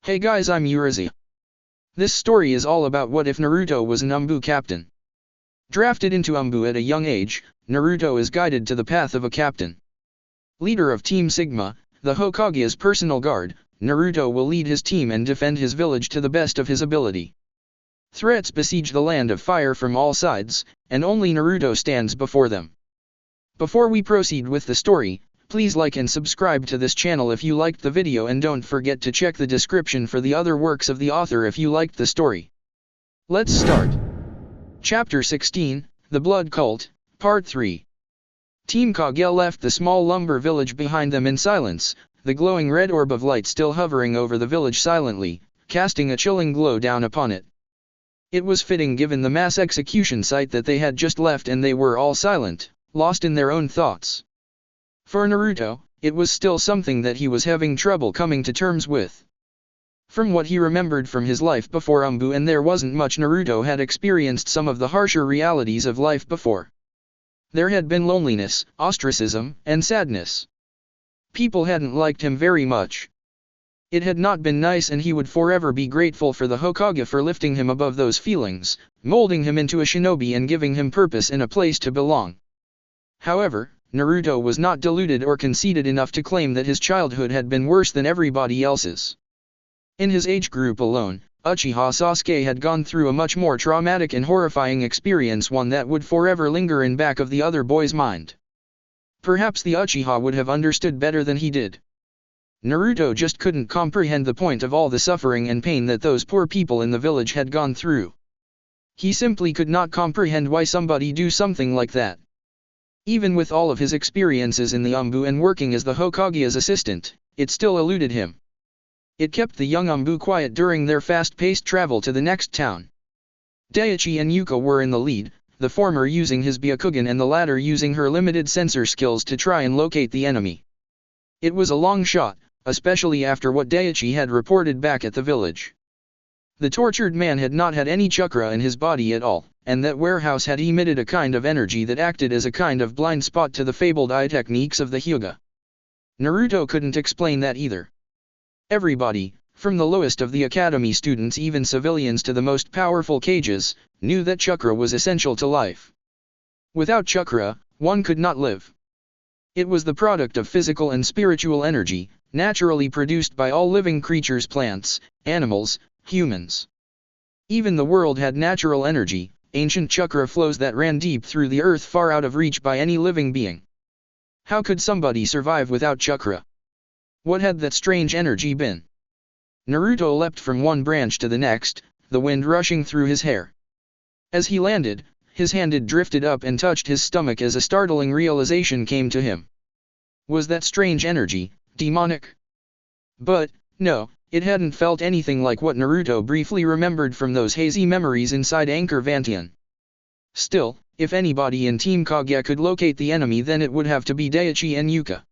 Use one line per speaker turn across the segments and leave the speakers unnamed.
Hey guys, I'm Urizi. This story is all about what if Naruto was an Anbu captain. Drafted into Anbu at a young age, Naruto is guided to the path of a captain. Leader of Team Sigma, the Hokage's personal guard, Naruto will lead his team and defend his village to the best of his ability. Threats besiege the land of fire from all sides, and only Naruto stands before them. Before we proceed with the story, please like and subscribe to this channel if you liked the video, and don't forget to check the description for the other works of the author if you liked the story. Let's start. Chapter 16, The Blood Cult, Part 3. Team Kage left the small lumber village behind them in silence, the glowing red orb of light still hovering over the village silently, casting a chilling glow down upon it. It was fitting given the mass execution site that they had just left, and they were all silent, lost in their own thoughts. For Naruto, it was still something that he was having trouble coming to terms with. From what he remembered from his life before Anbu, and there wasn't much, Naruto had experienced some of the harsher realities of life before. There had been loneliness, ostracism, and sadness. People hadn't liked him very much. It had not been nice, and he would forever be grateful for the Hokage for lifting him above those feelings, molding him into a shinobi and giving him purpose and a place to belong. However, Naruto was not deluded or conceited enough to claim that his childhood had been worse than everybody else's. In his age group alone, Uchiha Sasuke had gone through a much more traumatic and horrifying experience, one that would forever linger in back of the other boy's mind. Perhaps the Uchiha would have understood better than he did. Naruto just couldn't comprehend the point of all the suffering and pain that those poor people in the village had gone through. He simply could not comprehend why somebody do something like that. Even with all of his experiences in the Anbu and working as the Hokage's assistant, it still eluded him. It kept the young Anbu quiet during their fast-paced travel to the next town. Daichi and Yuka were in the lead, the former using his Byakugan and the latter using her limited sensor skills to try and locate the enemy. It was a long shot, especially after what Daichi had reported back at the village. The tortured man had not had any chakra in his body at all, and that warehouse had emitted a kind of energy that acted as a kind of blind spot to the fabled eye techniques of the Hyuga. Naruto couldn't explain that either. Everybody, from the lowest of the academy students even civilians to the most powerful Kages, knew that chakra was essential to life. Without chakra, one could not live. It was the product of physical and spiritual energy, naturally produced by all living creatures, plants, animals, humans. Even the world had natural energy, ancient chakra flows that ran deep through the earth, far out of reach by any living being. How could somebody survive without chakra? What had that strange energy been? Naruto leapt from one branch to the next, the wind rushing through his hair. As he landed, his hand had drifted up and touched his stomach as a startling realization came to him. Was that strange energy demonic? But, no, it hadn't felt anything like what Naruto briefly remembered from those hazy memories inside Anchor Vantian. Still, if anybody in Team Kage could locate the enemy, then it would have to be Daichi and Yuka.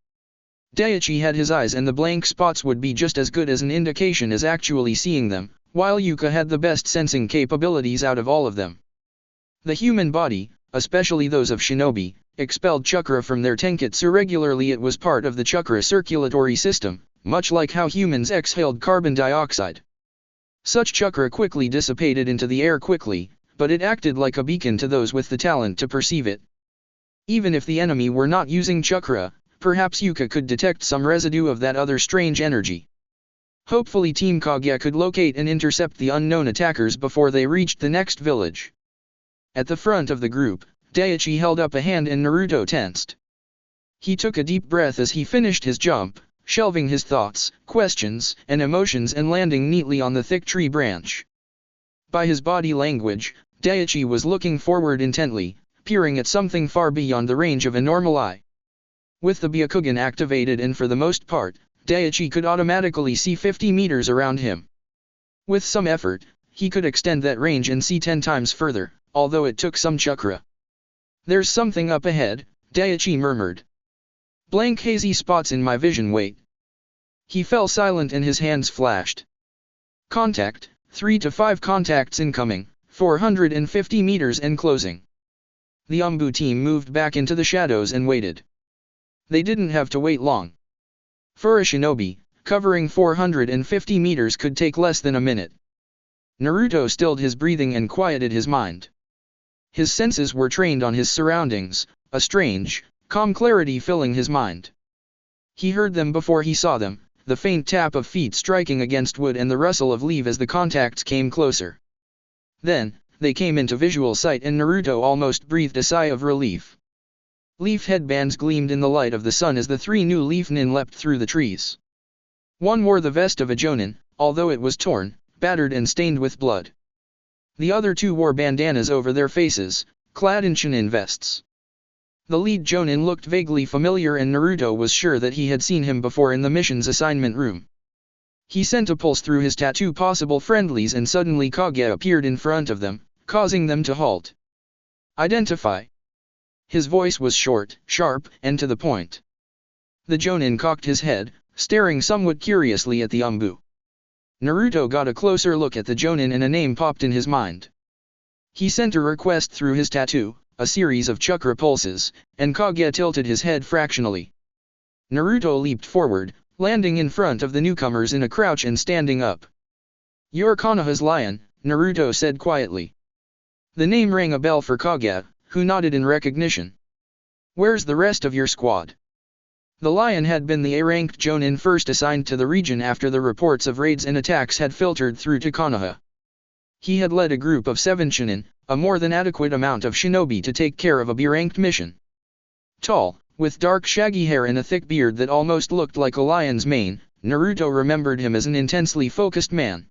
Daichi had his eyes, and the blank spots would be just as good as an indication as actually seeing them, while Yuka had the best sensing capabilities out of all of them. The human body, especially those of shinobi, expelled chakra from their tenketsu regularly. It was part of the chakra circulatory system, much like how humans exhaled carbon dioxide. Such chakra quickly dissipated into the air quickly, but it acted like a beacon to those with the talent to perceive it. Even if the enemy were not using chakra, perhaps Yuka could detect some residue of that other strange energy. Hopefully Team Kage could locate and intercept the unknown attackers before they reached the next village. At the front of the group, Daichi held up a hand and Naruto tensed. He took a deep breath as he finished his jump, shelving his thoughts, questions, and emotions and landing neatly on the thick tree branch. By his body language, Daichi was looking forward intently, peering at something far beyond the range of a normal eye. With the Byakugan activated, and for the most part, Daichi could automatically see 50 meters around him. With some effort, he could extend that range and see 10 times further, although it took some chakra. "There's something up ahead," Daichi murmured. "Blank hazy spots in my vision, wait." He fell silent and his hands flashed. "Contact, 3 to 5 contacts incoming, 450 meters and closing." The Anbu team moved back into the shadows and waited. They didn't have to wait long. For a shinobi, covering 450 meters could take less than a minute. Naruto stilled his breathing and quieted his mind. His senses were trained on his surroundings, a strange, calm clarity filling his mind. He heard them before he saw them, the faint tap of feet striking against wood and the rustle of leaves as the contacts came closer. Then, they came into visual sight and Naruto almost breathed a sigh of relief. Leaf headbands gleamed in the light of the sun as the three new leaf nin leapt through the trees. One wore the vest of a jonin, although it was torn, battered and stained with blood. The other two wore bandanas over their faces, clad in shinin vests. The lead jonin looked vaguely familiar and Naruto was sure that he had seen him before in the mission's assignment room. He sent a pulse through his tattoo possible friendlies and suddenly Kage appeared in front of them, causing them to halt. Identify. His voice was short, sharp, and to the point. The jonin cocked his head, staring somewhat curiously at the Anbu. Naruto got a closer look at the jonin and a name popped in his mind. He sent a request through his tattoo, a series of chakra pulses, and Kage tilted his head fractionally. Naruto leaped forward, landing in front of the newcomers in a crouch and standing up. "You're Konoha's lion," Naruto said quietly. The name rang a bell for Kage, who nodded in recognition. "Where's the rest of your squad?" The lion had been the A-ranked jonin first assigned to the region after the reports of raids and attacks had filtered through to Konoha. He had led a group of 7 shinin, a more than adequate amount of shinobi to take care of a B-ranked mission. Tall, with dark shaggy hair and a thick beard that almost looked like a lion's mane, Naruto remembered him as an intensely focused man.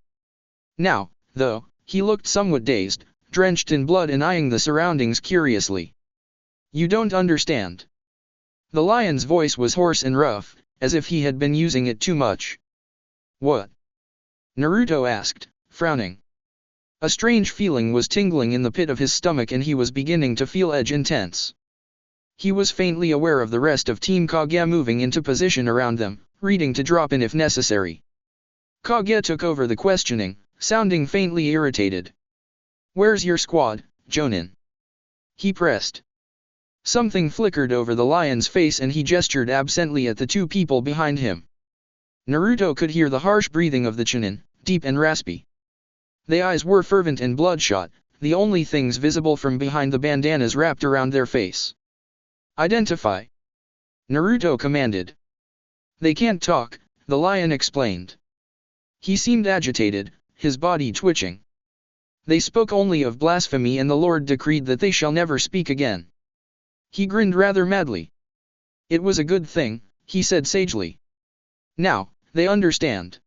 Now, though, he looked somewhat dazed, drenched in blood and eyeing the surroundings curiously. "You don't understand." The lion's voice was hoarse and rough, as if he had been using it too much. "What?" Naruto asked, frowning. A strange feeling was tingling in the pit of his stomach and he was beginning to feel edge and tense. He was faintly aware of the rest of Team Kage moving into position around them, readying to drop in if necessary. Kage took over the questioning, sounding faintly irritated. "Where's your squad, jonin?" he pressed. Something flickered over the lion's face and he gestured absently at the two people behind him. Naruto could hear the harsh breathing of the chunin, deep and raspy. The eyes were fervent and bloodshot, the only things visible from behind the bandanas wrapped around their face. "Identify," Naruto commanded. "They can't talk," the lion explained. He seemed agitated, his body twitching. "They spoke only of blasphemy and the Lord decreed that they shall never speak again." He grinned rather madly. "It was a good thing," he said sagely. "Now, they understand.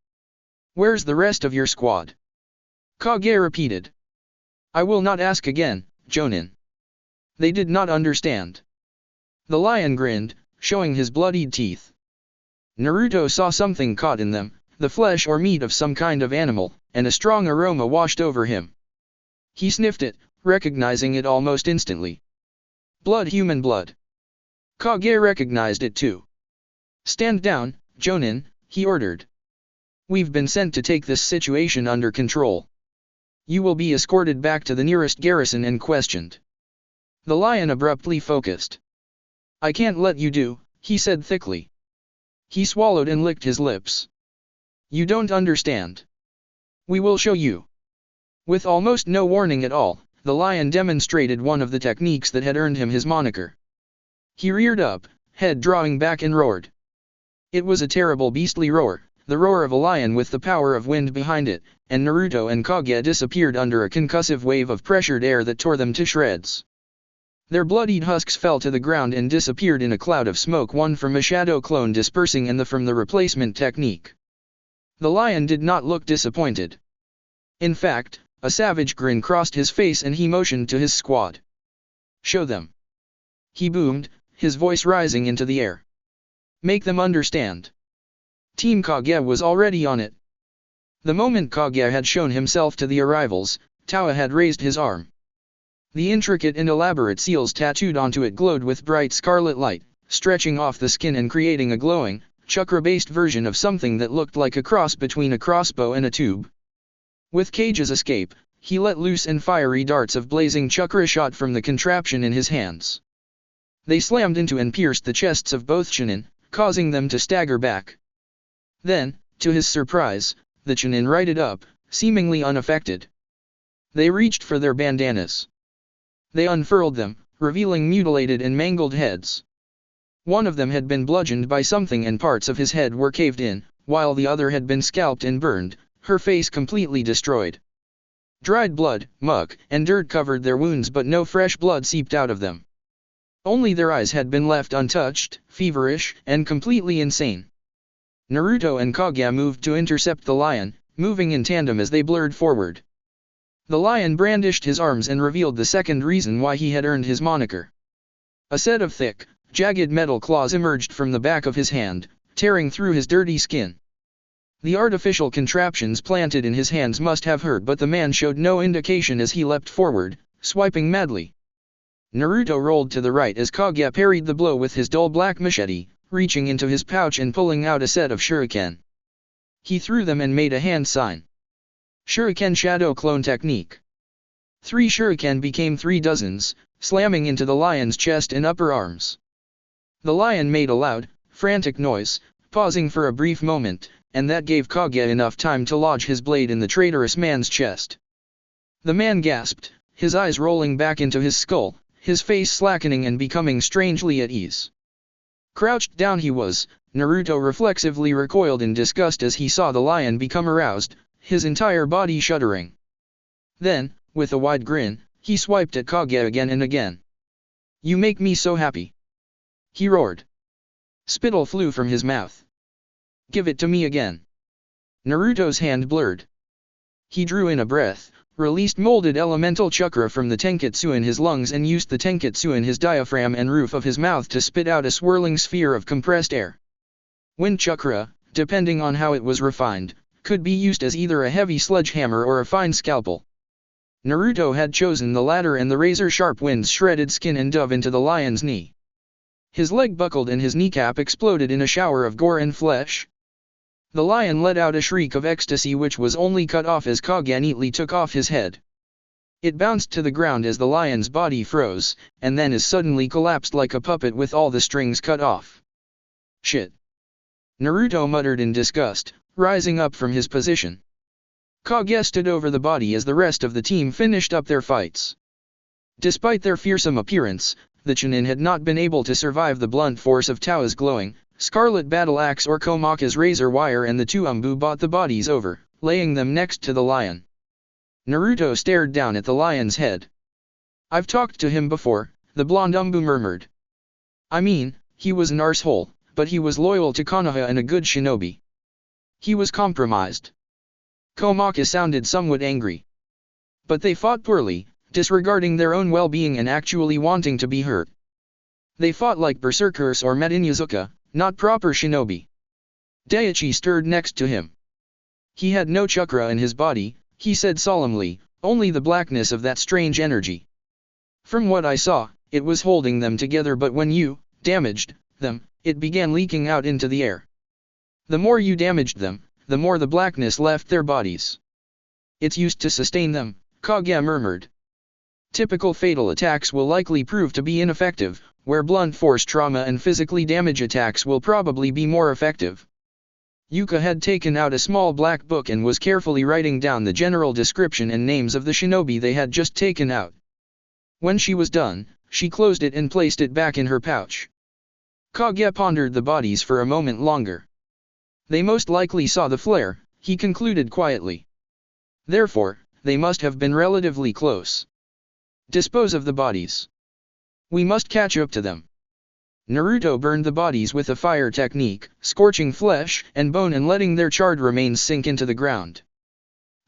Where's the rest of your squad?" Kage repeated. "I will not ask again, jonin." They did not understand. The lion grinned, showing his bloodied teeth. Naruto saw something caught in them, the flesh or meat of some kind of animal, and a strong aroma washed over him. He sniffed it, recognizing it almost instantly. Blood, human blood. Kage recognized it too. "Stand down, jonin," he ordered. "We've been sent to take this situation under control. You will be escorted back to the nearest garrison and questioned." The lion abruptly focused. "I can't let you do," he said thickly. He swallowed and licked his lips. "You don't understand. We will show you." With almost no warning at all, the lion demonstrated one of the techniques that had earned him his moniker. He reared up, head drawing back and roared. It was a terrible beastly roar, the roar of a lion with the power of wind behind it, and Naruto and Kage disappeared under a concussive wave of pressured air that tore them to shreds. Their bloodied husks fell to the ground and disappeared in a cloud of smoke, one from a shadow clone dispersing and the from the replacement technique. The lion did not look disappointed. In fact, a savage grin crossed his face and he motioned to his squad. "Show them," he boomed, his voice rising into the air. "Make them understand." Team Kage was already on it. The moment Kage had shown himself to the arrivals, Tawa had raised his arm. The intricate and elaborate seals tattooed onto it glowed with bright scarlet light, stretching off the skin and creating a glowing, chakra-based version of something that looked like a cross between a crossbow and a tube. With Kage's escape, he let loose and fiery darts of blazing chakra shot from the contraption in his hands. They slammed into and pierced the chests of both shinin, causing them to stagger back. Then, To his surprise, the Chunin righted up, seemingly unaffected. They reached for their bandanas. They unfurled them, revealing mutilated and mangled heads. One of them had been bludgeoned by something and parts of his head were caved in, while the other had been scalped and burned, her face completely destroyed. Dried blood, muck, and dirt covered their wounds, but no fresh blood seeped out of them. Only their eyes had been left untouched, feverish, and completely insane. Naruto and Kage moved to intercept the lion, moving in tandem as they blurred forward. The lion brandished his arms and revealed the second reason why he had earned his moniker. A set of thick, jagged metal claws emerged from the back of his hand, tearing through his dirty skin. The artificial contraptions planted in his hands must have hurt, but the man showed no indication as he leapt forward, swiping madly. Naruto rolled to the right as Kage parried the blow with his dull black machete, reaching into his pouch and pulling out a set of shuriken. He threw them and made a hand sign. Shuriken Shadow Clone Technique. 3 shuriken became 3 dozens, slamming into the lion's chest and upper arms. The lion made a loud, frantic noise, pausing for a brief moment, and that gave Kage enough time to lodge his blade in the traitorous man's chest. The man gasped, his eyes rolling back into his skull, his face slackening and becoming strangely at ease. Crouched down he was, Naruto reflexively recoiled in disgust as he saw the lion become aroused, his entire body shuddering. Then, with a wide grin, he swiped at Kage again and again. "You make me so happy," he roared. Spittle flew from his mouth. "Give it to me again." Naruto's hand blurred. He drew in a breath, released molded elemental chakra from the tenketsu in his lungs and used the tenketsu in his diaphragm and roof of his mouth to spit out a swirling sphere of compressed air. Wind chakra, depending on how it was refined, could be used as either a heavy sledgehammer or a fine scalpel. Naruto had chosen the latter, and the razor-sharp winds shredded skin and dove into the lion's knee. His leg buckled and his kneecap exploded in a shower of gore and flesh. The lion let out a shriek of ecstasy which was only cut off as Kage neatly took off his head. It bounced to the ground as the lion's body froze, and then as suddenly collapsed like a puppet with all the strings cut off. "Shit!" Naruto muttered in disgust, rising up from his position. Kage stood over the body as the rest of the team finished up their fights. Despite their fearsome appearance, the Chunin had not been able to survive the blunt force of Tao's glowing, scarlet battle axe or Komaka's razor wire, and the 2 Anbu bought the bodies over, laying them next to the lion. Naruto stared down at the lion's head. "I've talked to him before," the blonde Anbu murmured. "I mean, he was an arsehole, but he was loyal to Konoha and a good shinobi. He was compromised." Komaka sounded somewhat angry. "But they fought poorly, disregarding their own well-being and actually wanting to be hurt. They fought like berserkers or Marinyazuka, not proper shinobi." Daichi stirred next to him. "He had no chakra in his body," he said solemnly, "only the blackness of that strange energy. From what I saw, it was holding them together, but when you damaged them, it began leaking out into the air. The more you damaged them, the more the blackness left their bodies. It's used to sustain them," Kage murmured. "Typical fatal attacks will likely prove to be ineffective, where blunt force trauma and physically damage attacks will probably be more effective." Yuka had taken out a small black book and was carefully writing down the general description and names of the shinobi they had just taken out. When she was done, she closed it and placed it back in her pouch. Kage pondered the bodies for a moment longer. "They most likely saw the flare," he concluded quietly. "Therefore, they must have been relatively close. Dispose of the bodies. We must catch up to them." Naruto burned the bodies with a fire technique, scorching flesh and bone and letting their charred remains sink into the ground.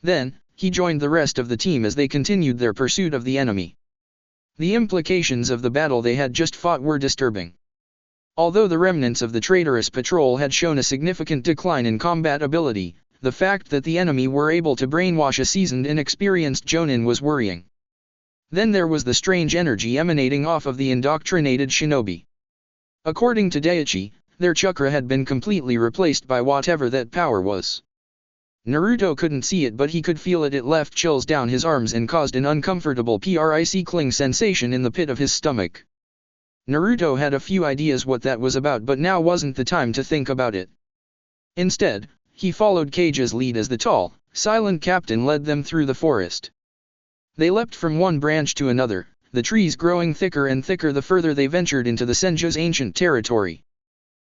Then, he joined the rest of the team as they continued their pursuit of the enemy. The implications of the battle they had just fought were disturbing. Although the remnants of the traitorous patrol had shown a significant decline in combat ability, the fact that the enemy were able to brainwash a seasoned, inexperienced Jonin was worrying. Then there was the strange energy emanating off of the indoctrinated shinobi. According to Daichi, their chakra had been completely replaced by whatever that power was. Naruto couldn't see it, but he could feel it. It left chills down his arms and caused an uncomfortable prickling sensation in the pit of his stomach. Naruto had a few ideas what that was about, but now wasn't the time to think about it. Instead, he followed Kage's lead as the tall, silent captain led them through the forest. They leapt from one branch to another, the trees growing thicker and thicker the further they ventured into the Senju's ancient territory.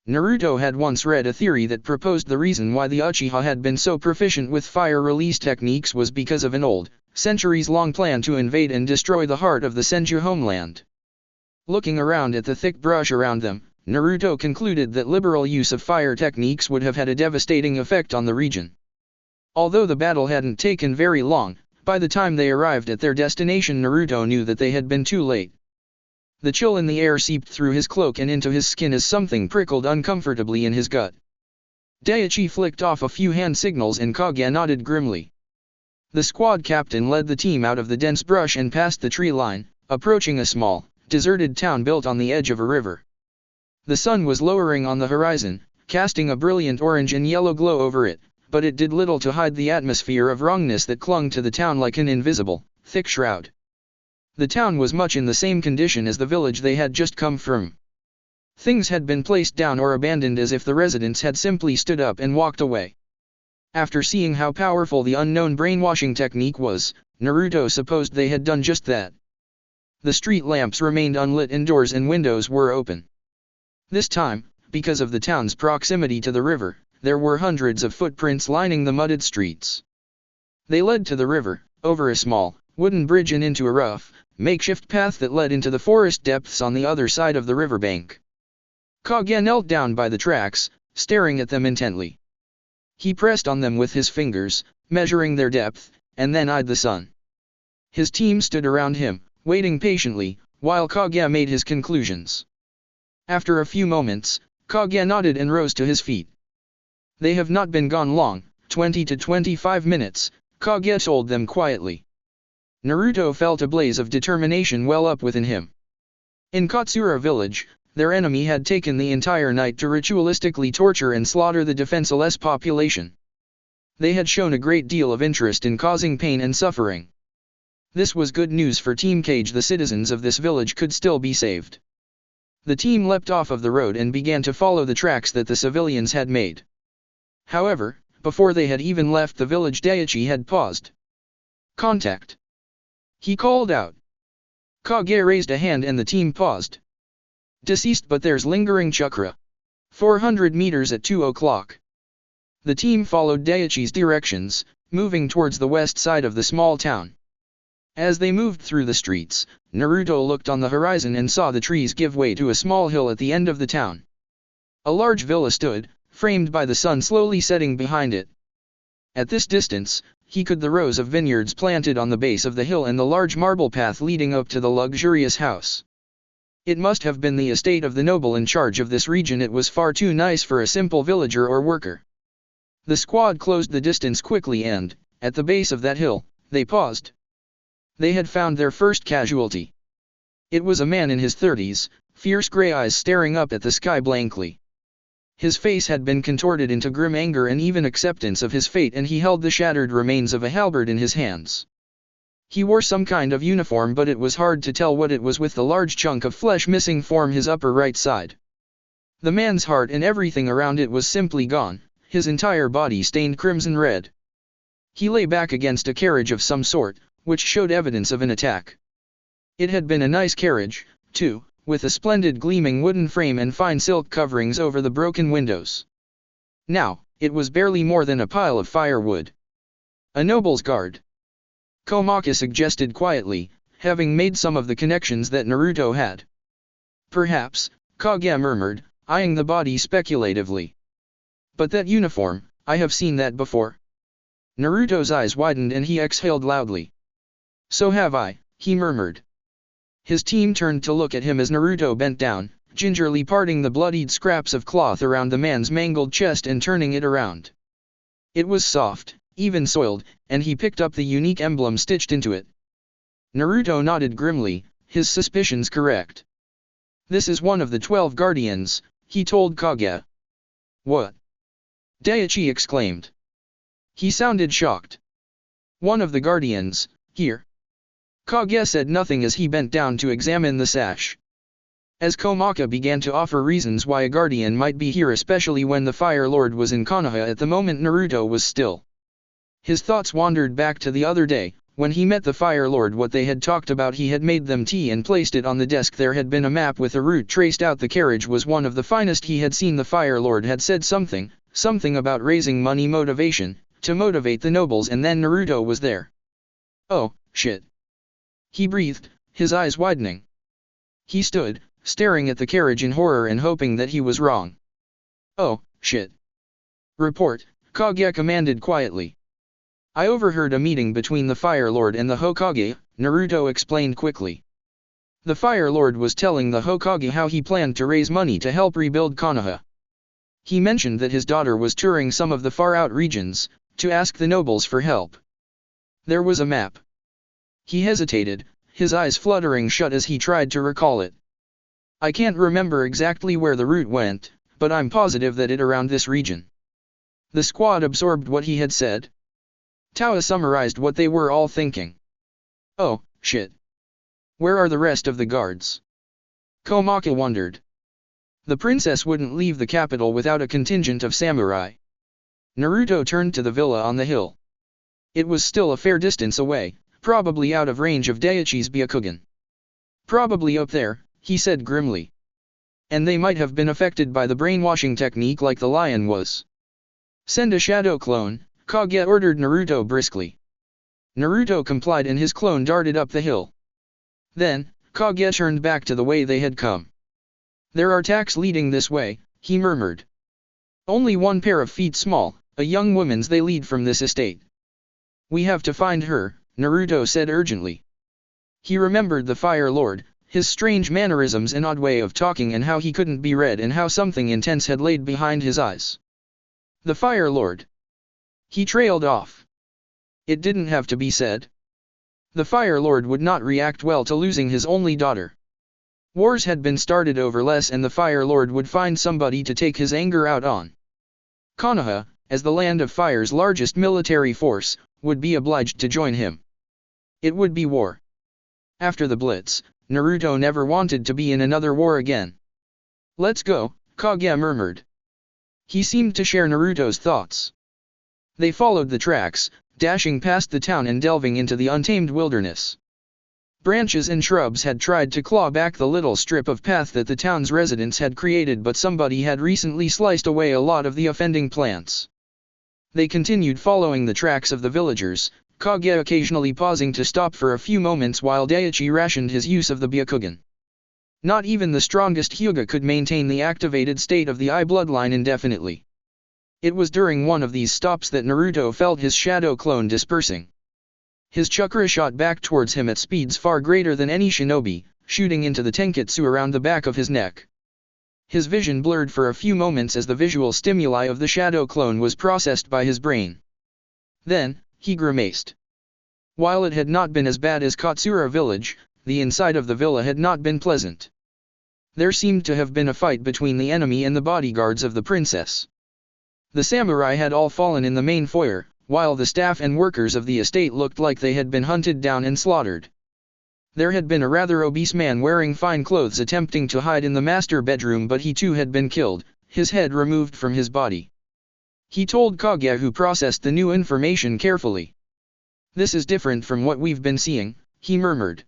Naruto had once read a theory that proposed the reason why the Uchiha had been so proficient with fire release techniques was because of an old, centuries-long plan to invade and destroy the heart of the Senju homeland. Looking around at the thick brush around them, Naruto concluded that liberal use of fire techniques would have had a devastating effect on the region. Although the battle hadn't taken very long, by the time they arrived at their destination Naruto knew that they had been too late. The chill in the air seeped through his cloak and into his skin as something prickled uncomfortably in his gut. Daichi flicked off a few hand signals and Kage nodded grimly. The squad captain led the team out of the dense brush and past the tree line, approaching a small, deserted town built on the edge of a river. The sun was lowering on the horizon, casting a brilliant orange and yellow glow over it, but it did little to hide the atmosphere of wrongness that clung to the town like an invisible, thick shroud. The town was much in the same condition as the village they had just come from. Things had been placed down or abandoned as if the residents had simply stood up and walked away. After seeing how powerful the unknown brainwashing technique was, Naruto supposed they had done just that. The street lamps remained unlit and doors and windows were open. This time, because of the town's proximity to the river, there were hundreds of footprints lining the mudded streets. They led to the river, over a small, wooden bridge and into a rough, makeshift path that led into the forest depths on the other side of the riverbank. Kage knelt down by the tracks, staring at them intently. He pressed on them with his fingers, measuring their depth, and then eyed the sun. His team stood around him, waiting patiently, while Kage made his conclusions. After a few moments, Kage nodded and rose to his feet. They have not been gone long, 20 to 25 minutes, Kage told them quietly. Naruto felt a blaze of determination well up within him. In Katsura village, their enemy had taken the entire night to ritualistically torture and slaughter the defenseless population. They had shown a great deal of interest in causing pain and suffering. This was good news for Team Kage. The citizens of this village could still be saved. The team leapt off of the road and began to follow the tracks that the civilians had made. However, before they had even left the village Daichi had paused. "Contact!" he called out. Kage raised a hand and the team paused. "Deceased but there's lingering chakra. 400 meters at 2 o'clock. The team followed Daichi's directions, moving towards the west side of the small town. As they moved through the streets, Naruto looked on the horizon and saw the trees give way to a small hill at the end of the town. A large villa stood, framed by the sun slowly setting behind it. At this distance, he could the rows of vineyards planted on the base of the hill and the large marble path leading up to the luxurious house. It must have been the estate of the noble in charge of this region. It was far too nice for a simple villager or worker. The squad closed the distance quickly and, at the base of that hill, they paused. They had found their first casualty. It was a man in his 30s, fierce gray eyes staring up at the sky blankly. His face had been contorted into grim anger and even acceptance of his fate, and he held the shattered remains of a halberd in his hands. He wore some kind of uniform, but it was hard to tell what it was with the large chunk of flesh missing from his upper right side. The man's heart and everything around it was simply gone, his entire body stained crimson red. He lay back against a carriage of some sort, which showed evidence of an attack. It had been a nice carriage, too, with a splendid gleaming wooden frame and fine silk coverings over the broken windows. Now, it was barely more than a pile of firewood. "A noble's guard," Komaki suggested quietly, having made some of the connections that Naruto had. "Perhaps," Kage murmured, eyeing the body speculatively. "But that uniform, I have seen that before." Naruto's eyes widened and he exhaled loudly. "So have I," he murmured. His team turned to look at him as Naruto bent down, gingerly parting the bloodied scraps of cloth around the man's mangled chest and turning it around. It was soft, even soiled, and he picked up the unique emblem stitched into it. Naruto nodded grimly, his suspicions correct. "This is one of the 12 guardians," he told Kage. "What?" Daichi exclaimed. He sounded shocked. "One of the guardians, here." Kage said nothing as he bent down to examine the sash. As Komaka began to offer reasons why a guardian might be here, especially when the Fire Lord was in Konoha at the moment Naruto was still. His thoughts wandered back to the other day, when he met the Fire Lord. What they had talked about, he had made them tea and placed it on the desk. There had been a map with a route traced out. The carriage was one of the finest he had seen. The Fire Lord had said something about raising money motivation, to motivate the nobles, and then Naruto was there. Oh, shit. He breathed, his eyes widening. He stood, staring at the carriage in horror and hoping that he was wrong. Oh, shit. Report, Kage commanded quietly. I overheard a meeting between the Fire Lord and the Hokage, Naruto explained quickly. The Fire Lord was telling the Hokage how he planned to raise money to help rebuild Konoha. He mentioned that his daughter was touring some of the far-out regions, to ask the nobles for help. There was a map. He hesitated, his eyes fluttering shut as he tried to recall it. I can't remember exactly where the route went, but I'm positive that it around this region. The squad absorbed what he had said. Tawa summarized what they were all thinking. Oh, shit. Where are the rest of the guards? Komaka wondered. The princess wouldn't leave the capital without a contingent of samurai. Naruto turned to the villa on the hill. It was still a fair distance away, probably out of range of Daiichi's Byakugan. Probably up there, he said grimly. And they might have been affected by the brainwashing technique like the lion was. Send a shadow clone, Kage ordered Naruto briskly. Naruto complied and his clone darted up the hill. Then, Kage turned back to the way they had come. There are tracks leading this way, he murmured. Only one pair of feet small, a young woman's. They lead from this estate. We have to find her, Naruto said urgently. He remembered the Fire Lord, his strange mannerisms and odd way of talking, and how he couldn't be read, and how something intense had laid behind his eyes. The Fire Lord. He trailed off. It didn't have to be said. The Fire Lord would not react well to losing his only daughter. Wars had been started over less, and the Fire Lord would find somebody to take his anger out on. Konoha, as the Land of Fire's largest military force, would be obliged to join him. It would be war. After the Blitz, Naruto never wanted to be in another war again. Let's go, Kage murmured. He seemed to share Naruto's thoughts. They followed the tracks, dashing past the town and delving into the untamed wilderness. Branches and shrubs had tried to claw back the little strip of path that the town's residents had created, but somebody had recently sliced away a lot of the offending plants. They continued following the tracks of the villagers, Kage occasionally pausing to stop for a few moments while Daiichi rationed his use of the Byakugan. Not even the strongest Hyuga could maintain the activated state of the I bloodline indefinitely. It was during one of these stops that Naruto felt his shadow clone dispersing. His chakra shot back towards him at speeds far greater than any shinobi, shooting into the tenketsu around the back of his neck. His vision blurred for a few moments as the visual stimuli of the shadow clone was processed by his brain. Then, he grimaced. While it had not been as bad as Katsura village, the inside of the villa had not been pleasant. There seemed to have been a fight between the enemy and the bodyguards of the princess. The samurai had all fallen in the main foyer, while the staff and workers of the estate looked like they had been hunted down and slaughtered. There had been a rather obese man wearing fine clothes attempting to hide in the master bedroom, but he too had been killed, his head removed from his body. He told Kage, who processed the new information carefully. This is different from what we've been seeing, he murmured.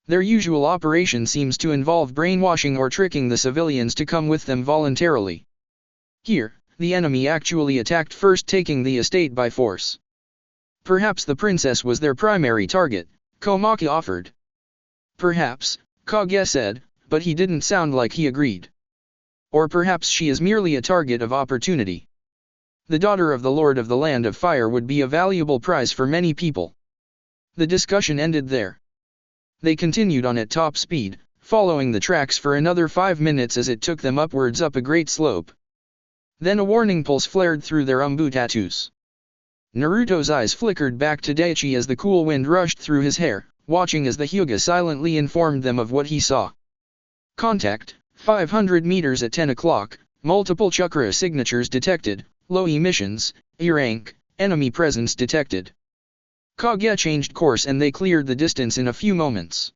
Their usual operation seems to involve brainwashing or tricking the civilians to come with them voluntarily. Here, the enemy actually attacked first, taking the estate by force. Perhaps the princess was their primary target, Komaki offered. Perhaps, Kage said, but he didn't sound like he agreed. Or perhaps she is merely a target of opportunity. The daughter of the Lord of the Land of Fire would be a valuable prize for many people. The discussion ended there. They continued on at top speed, following the tracks for another 5 minutes as it took them upwards up a great slope. Then a warning pulse flared through their Anbu tattoos. Naruto's eyes flickered back to Daiichi as the cool wind rushed through his hair, watching as the Hyuga silently informed them of what he saw. Contact, 500 meters at 10 o'clock, multiple chakra signatures detected, low emissions, E rank, enemy presence detected. Kage changed course and they cleared the distance in a few moments.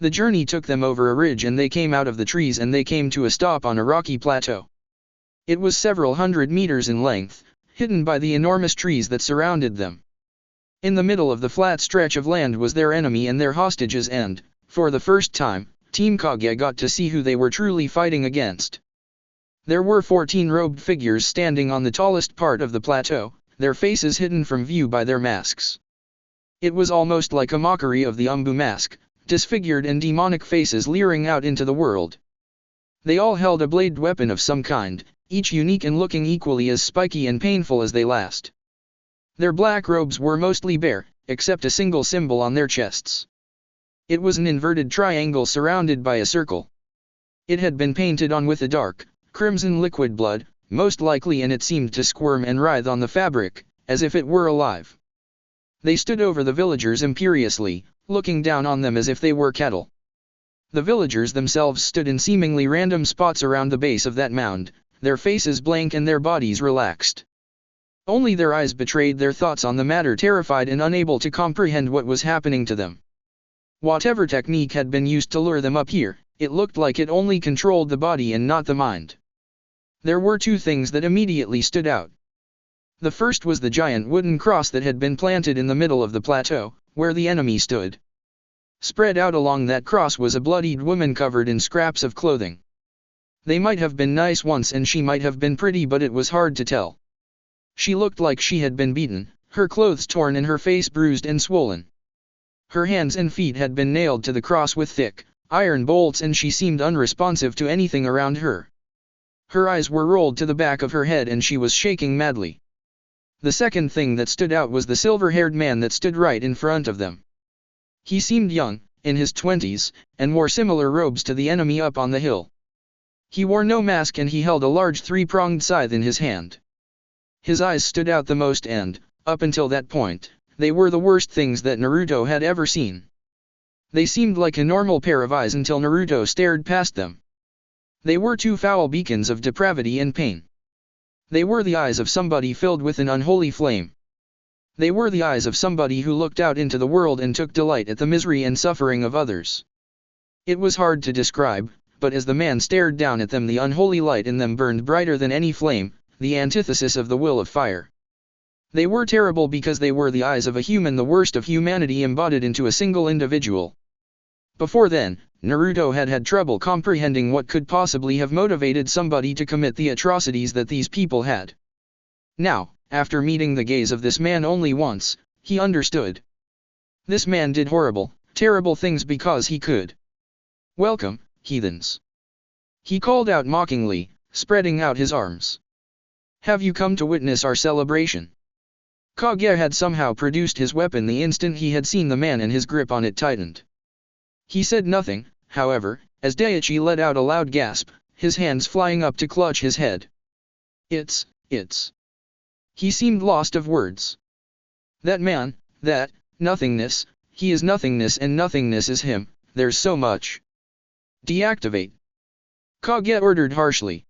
The journey took them over a ridge and they came out of the trees and they came to a stop on a rocky plateau. It was several hundred meters in length, hidden by the enormous trees that surrounded them. In the middle of the flat stretch of land was their enemy and their hostages and, for the first time, Team Hokage got to see who they were truly fighting against. There were 14 robed figures standing on the tallest part of the plateau, their faces hidden from view by their masks. It was almost like a mockery of the Anbu mask, disfigured and demonic faces leering out into the world. They all held a bladed weapon of some kind, each unique and looking equally as spiky and painful as they last. Their black robes were mostly bare, except a single symbol on their chests. It was an inverted triangle surrounded by a circle. It had been painted on with a dark, crimson liquid blood, most likely, and it seemed to squirm and writhe on the fabric, as if it were alive. They stood over the villagers imperiously, looking down on them as if they were cattle. The villagers themselves stood in seemingly random spots around the base of that mound, their faces blank and their bodies relaxed. Only their eyes betrayed their thoughts on the matter, terrified and unable to comprehend what was happening to them. Whatever technique had been used to lure them up here, it looked like it only controlled the body and not the mind. There were two things that immediately stood out. The first was the giant wooden cross that had been planted in the middle of the plateau, where the enemy stood. Spread out along that cross was a bloodied woman covered in scraps of clothing. They might have been nice once and she might have been pretty, but it was hard to tell. She looked like she had been beaten, her clothes torn and her face bruised and swollen. Her hands and feet had been nailed to the cross with thick, iron bolts, and she seemed unresponsive to anything around her. Her eyes were rolled to the back of her head and she was shaking madly. The second thing that stood out was the silver-haired man that stood right in front of them. He seemed young, in his 20s, and wore similar robes to the enemy up on the hill. He wore no mask and he held a large three-pronged scythe in his hand. His eyes stood out the most and, up until that point, they were the worst things that Naruto had ever seen. They seemed like a normal pair of eyes until Naruto stared past them. They were two foul beacons of depravity and pain. They were the eyes of somebody filled with an unholy flame. They were the eyes of somebody who looked out into the world and took delight at the misery and suffering of others. It was hard to describe, but as the man stared down at them, the unholy light in them burned brighter than any flame, the antithesis of the will of fire. They were terrible because they were the eyes of a human, the worst of humanity embodied into a single individual. Before then, Naruto had had trouble comprehending what could possibly have motivated somebody to commit the atrocities that these people had. Now, after meeting the gaze of this man only once, he understood. This man did horrible, terrible things because he could. "Welcome, heathens," he called out mockingly, spreading out his arms. "Have you come to witness our celebration?" Hokage had somehow produced his weapon the instant he had seen the man, and his grip on it tightened. He said nothing, however, as Daichi let out a loud gasp, his hands flying up to clutch his head. It's. He seemed lost of words. That man, that, nothingness, he is nothingness and nothingness is him, there's so much. Deactivate. Hokage ordered harshly.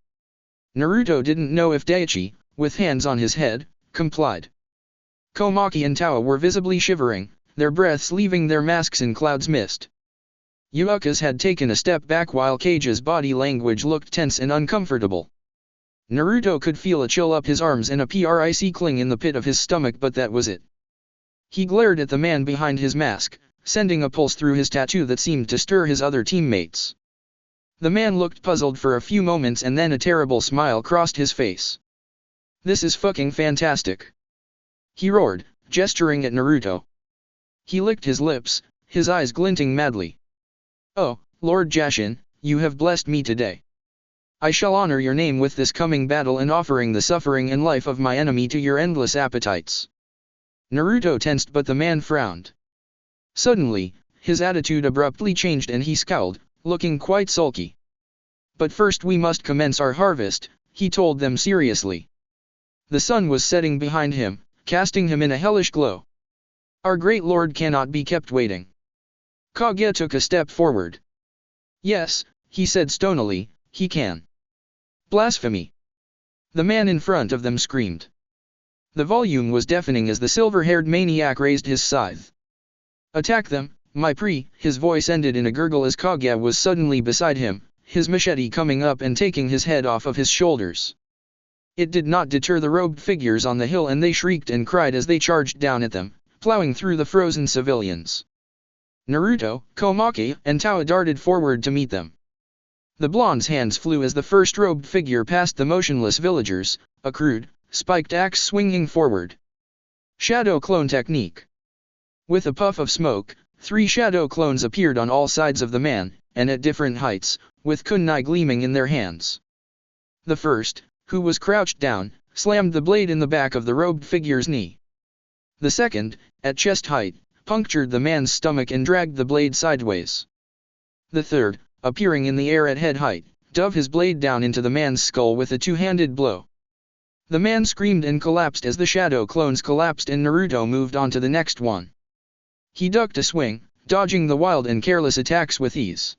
Naruto didn't know if Daichi, with hands on his head, complied. Komaki and Tao were visibly shivering, their breaths leaving their masks in clouds mist. Yuukas had taken a step back while Kage's body language looked tense and uncomfortable. Naruto could feel a chill up his arms and a prickling in the pit of his stomach, but that was it. He glared at the man behind his mask, sending a pulse through his tattoo that seemed to stir his other teammates. The man looked puzzled for a few moments and then a terrible smile crossed his face. "This is fucking fantastic," he roared, gesturing at Naruto. He licked his lips, his eyes glinting madly. "Oh, Lord Jashin, you have blessed me today. I shall honor your name with this coming battle and offering the suffering and life of my enemy to your endless appetites." Naruto tensed, but the man frowned. Suddenly, his attitude abruptly changed and he scowled, looking quite sulky. "But first we must commence our harvest," he told them seriously. The sun was setting behind him, casting him in a hellish glow. "Our great lord cannot be kept waiting." Hokage took a step forward. "Yes," he said stonily, "he can." "Blasphemy!" the man in front of them screamed. The volume was deafening as the silver-haired maniac raised his scythe. "Attack them, His voice ended in a gurgle as Kage was suddenly beside him, his machete coming up and taking his head off of his shoulders. It did not deter the robed figures on the hill, and they shrieked and cried as they charged down at them, plowing through the frozen civilians. Naruto, Komaki, and Towa darted forward to meet them. The blonde's hands flew as the first robed figure passed the motionless villagers, a crude, spiked axe swinging forward. Shadow clone technique. With a puff of smoke, 3 shadow clones appeared on all sides of the man, and at different heights, with kunai gleaming in their hands. The first, who was crouched down, slammed the blade in the back of the robed figure's knee. The second, at chest height, punctured the man's stomach and dragged the blade sideways. The third, appearing in the air at head height, dove his blade down into the man's skull with a 2-handed blow. The man screamed and collapsed as the shadow clones collapsed, and Naruto moved on to the next one. He ducked a swing, dodging the wild and careless attacks with ease.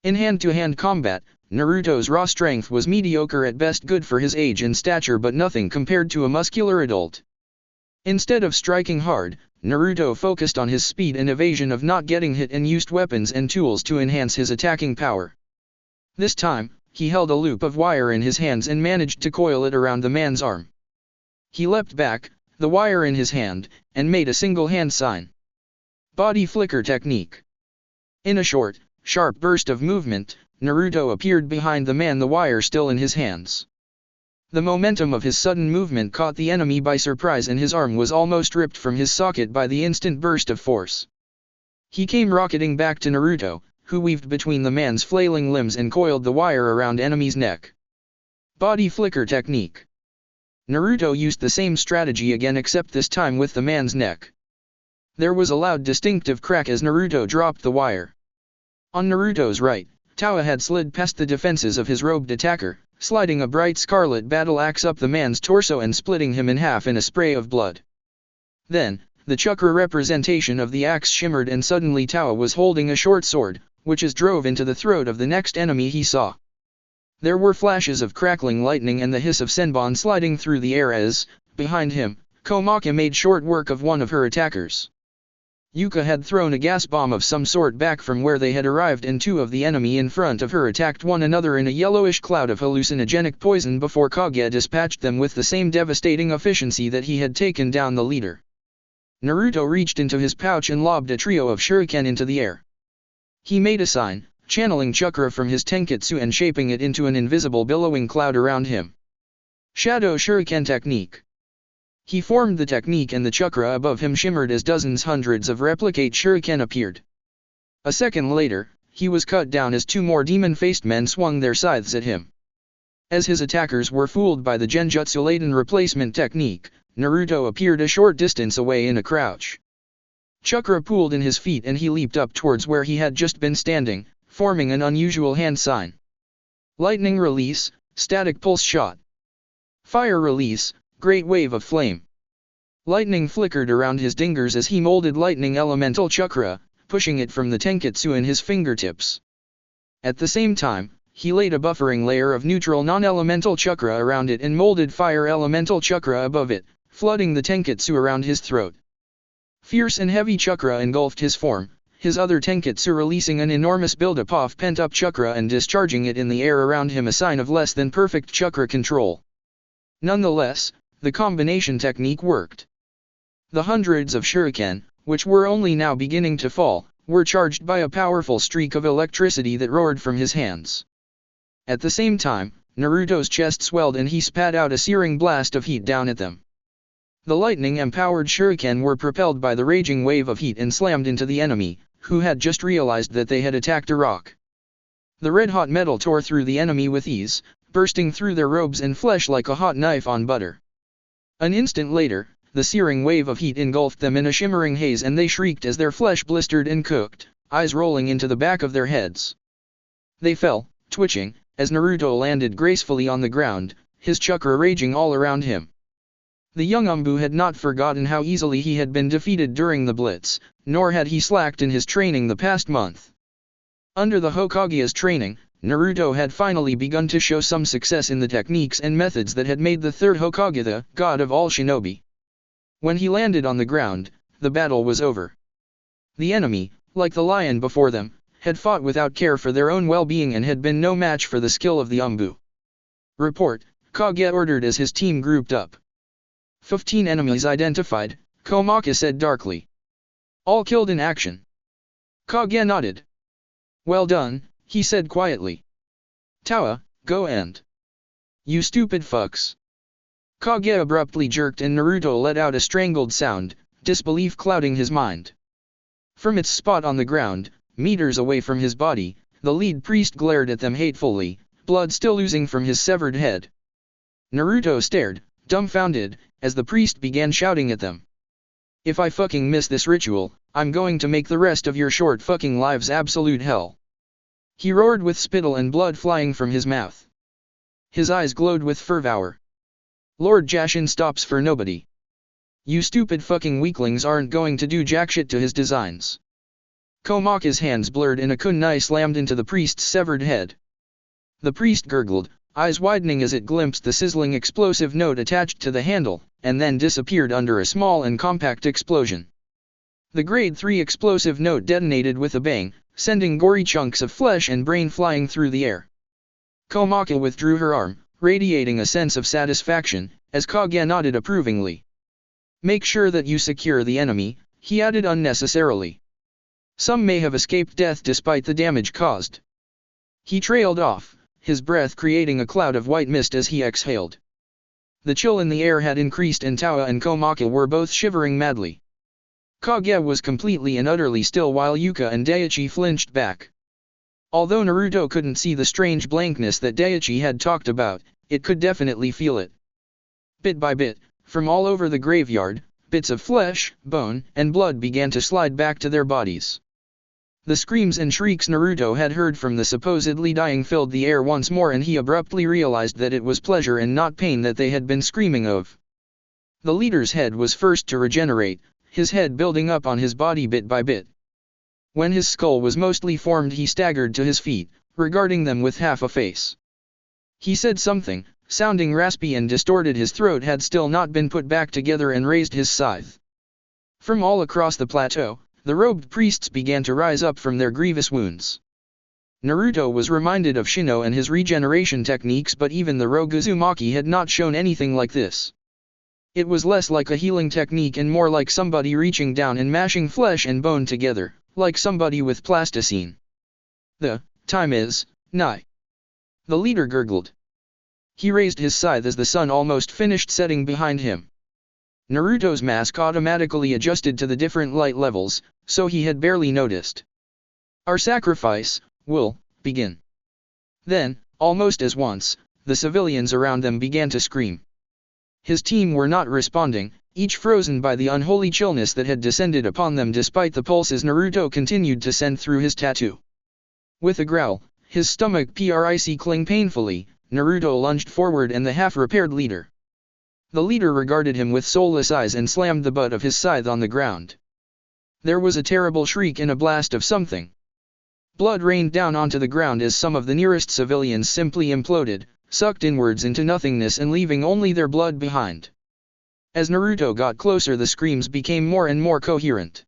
In hand-to-hand combat, Naruto's raw strength was mediocre at best, good for his age and stature, but nothing compared to a muscular adult. Instead of striking hard, Naruto focused on his speed and evasion of not getting hit, and used weapons and tools to enhance his attacking power. This time, he held a loop of wire in his hands and managed to coil it around the man's arm. He leapt back, the wire in his hand, and made a single hand sign. Body flicker technique. In a short, sharp burst of movement, Naruto appeared behind the man, the wire still in his hands. The momentum of his sudden movement caught the enemy by surprise, and his arm was almost ripped from his socket by the instant burst of force. He came rocketing back to Naruto, who weaved between the man's flailing limbs and coiled the wire around enemy's neck. Body flicker technique. Naruto used the same strategy again, except this time with the man's neck. There was a loud distinctive crack as Naruto dropped the wire. On Naruto's right, Towa had slid past the defenses of his robed attacker, sliding a bright scarlet battle axe up the man's torso and splitting him in half in a spray of blood. Then, the chakra representation of the axe shimmered, and suddenly Towa was holding a short sword, which drove into the throat of the next enemy he saw. There were flashes of crackling lightning and the hiss of Senbon sliding through the air as, behind him, Komaki made short work of one of her attackers. Yuka had thrown a gas bomb of some sort back from where they had arrived, and 2 of the enemy in front of her attacked one another in a yellowish cloud of hallucinogenic poison before Kage dispatched them with the same devastating efficiency that he had taken down the leader. Naruto reached into his pouch and lobbed a trio of shuriken into the air. He made a sign, channeling chakra from his tenketsu and shaping it into an invisible billowing cloud around him. Shadow shuriken technique. He formed the technique, and the chakra above him shimmered as hundreds of replicate shuriken appeared. A second later, he was cut down as 2 more demon-faced men swung their scythes at him. As his attackers were fooled by the genjutsu-laden replacement technique, Naruto appeared a short distance away in a crouch. Chakra pooled in his feet, and he leaped up towards where he had just been standing, forming an unusual hand sign. Lightning release, static pulse shot. Fire release, great wave of flame. Lightning flickered around his fingers as he molded lightning elemental chakra, pushing it from the tenketsu in his fingertips. At the same time, he laid a buffering layer of neutral non-elemental chakra around it and molded fire elemental chakra above it, flooding the tenketsu around his throat. Fierce and heavy chakra engulfed his form, his other tenketsu releasing an enormous buildup of pent-up chakra and discharging it in the air around him, a sign of less than perfect chakra control. Nonetheless, the combination technique worked. The hundreds of shuriken, which were only now beginning to fall, were charged by a powerful streak of electricity that roared from his hands. At the same time, Naruto's chest swelled and he spat out a searing blast of heat down at them. The lightning-empowered shuriken were propelled by the raging wave of heat and slammed into the enemy, who had just realized that they had attacked a rock. The red-hot metal tore through the enemy with ease, bursting through their robes and flesh like a hot knife on butter. An instant later, the searing wave of heat engulfed them in a shimmering haze, and they shrieked as their flesh blistered and cooked, eyes rolling into the back of their heads. They fell, twitching, as Naruto landed gracefully on the ground, his chakra raging all around him. The young Anbu had not forgotten how easily he had been defeated during the Blitz, nor had he slacked in his training the past month. Under the Hokage's training, Naruto had finally begun to show some success in the techniques and methods that had made the third Hokage the god of all shinobi. When he landed on the ground, the battle was over. The enemy, like the lion before them, had fought without care for their own well-being and had been no match for the skill of the Anbu. Report, Kage ordered as his team grouped up. 15 enemies identified, Komaka said darkly. All killed in action. Kage nodded. Well done, he said quietly. Tawa, go and. You stupid fucks. Kage abruptly jerked and Naruto let out a strangled sound, disbelief clouding his mind. From its spot on the ground, meters away from his body, the lead priest glared at them hatefully, blood still oozing from his severed head. Naruto stared, dumbfounded, as the priest began shouting at them. If I fucking miss this ritual, I'm going to make the rest of your short fucking lives absolute hell. He roared with spittle and blood flying from his mouth. His eyes glowed with fervor. Lord Jashin stops for nobody. You stupid fucking weaklings aren't going to do jack shit to his designs. Komaka's hands blurred and a kunai slammed into the priest's severed head. The priest gurgled, eyes widening as it glimpsed the sizzling explosive note attached to the handle, and then disappeared under a small and compact explosion. The grade 3 explosive note detonated with a bang, sending gory chunks of flesh and brain flying through the air. Komaka withdrew her arm, radiating a sense of satisfaction, as Kage nodded approvingly. Make sure that you secure the enemy, he added unnecessarily. Some may have escaped death despite the damage caused. He trailed off, his breath creating a cloud of white mist as he exhaled. The chill in the air had increased and Tawa and Komaka were both shivering madly. Kage was completely and utterly still while Yuka and Daichi flinched back. Although Naruto couldn't see the strange blankness that Daichi had talked about, it could definitely feel it. Bit by bit, from all over the graveyard, bits of flesh, bone, and blood began to slide back to their bodies. The screams and shrieks Naruto had heard from the supposedly dying filled the air once more and he abruptly realized that it was pleasure and not pain that they had been screaming of. The leader's head was first to regenerate, his head building up on his body bit by bit. When his skull was mostly formed he staggered to his feet, regarding them with half a face. He said something, sounding raspy and distorted. His throat had still not been put back together and raised his scythe. From all across the plateau, the robed priests began to rise up from their grievous wounds. Naruto was reminded of Shino and his regeneration techniques, but even the Roguzumaki had not shown anything like this. It was less like a healing technique and more like somebody reaching down and mashing flesh and bone together, like somebody with plasticine. The time is nigh. The leader gurgled. He raised his scythe as the sun almost finished setting behind him. Naruto's mask automatically adjusted to the different light levels, so he had barely noticed. Our sacrifice will begin. Then, almost as once, the civilians around them began to scream. His team were not responding, each frozen by the unholy chillness that had descended upon them despite the pulses Naruto continued to send through his tattoo. With a growl, his stomach pricking painfully, Naruto lunged forward and the half-repaired leader. The leader regarded him with soulless eyes and slammed the butt of his scythe on the ground. There was a terrible shriek and a blast of something. Blood rained down onto the ground as some of the nearest civilians simply imploded, sucked inwards into nothingness and leaving only their blood behind. As Naruto got closer, the screams became more and more coherent.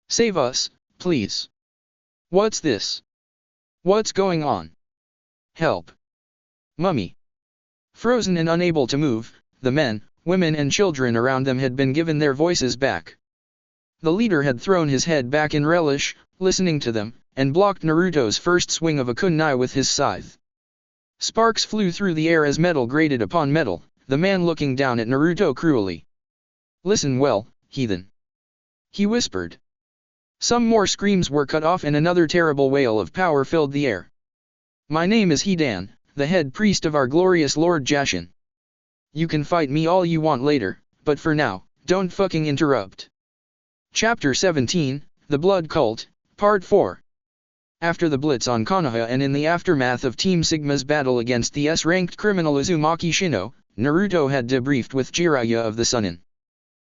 Save us, please. What's this? What's going on? Help. Mummy. Frozen and unable to move, the men, women and children around them had been given their voices back. The leader had thrown his head back in relish, listening to them, and blocked Naruto's first swing of a kunai with his scythe. Sparks flew through the air as metal grated upon metal, the man looking down at Naruto cruelly. Listen well, heathen. He whispered. Some more screams were cut off and another terrible wail of power filled the air. My name is Hidan, the head priest of our glorious Lord Jashin. You can fight me all you want later, but for now, don't fucking interrupt. Chapter 17, The Blood Cult, Part 4. After the blitz on Konoha and in the aftermath of Team Sigma's battle against the S-ranked criminal Uzumaki Shino, Naruto had debriefed with Jiraiya of the Sunin.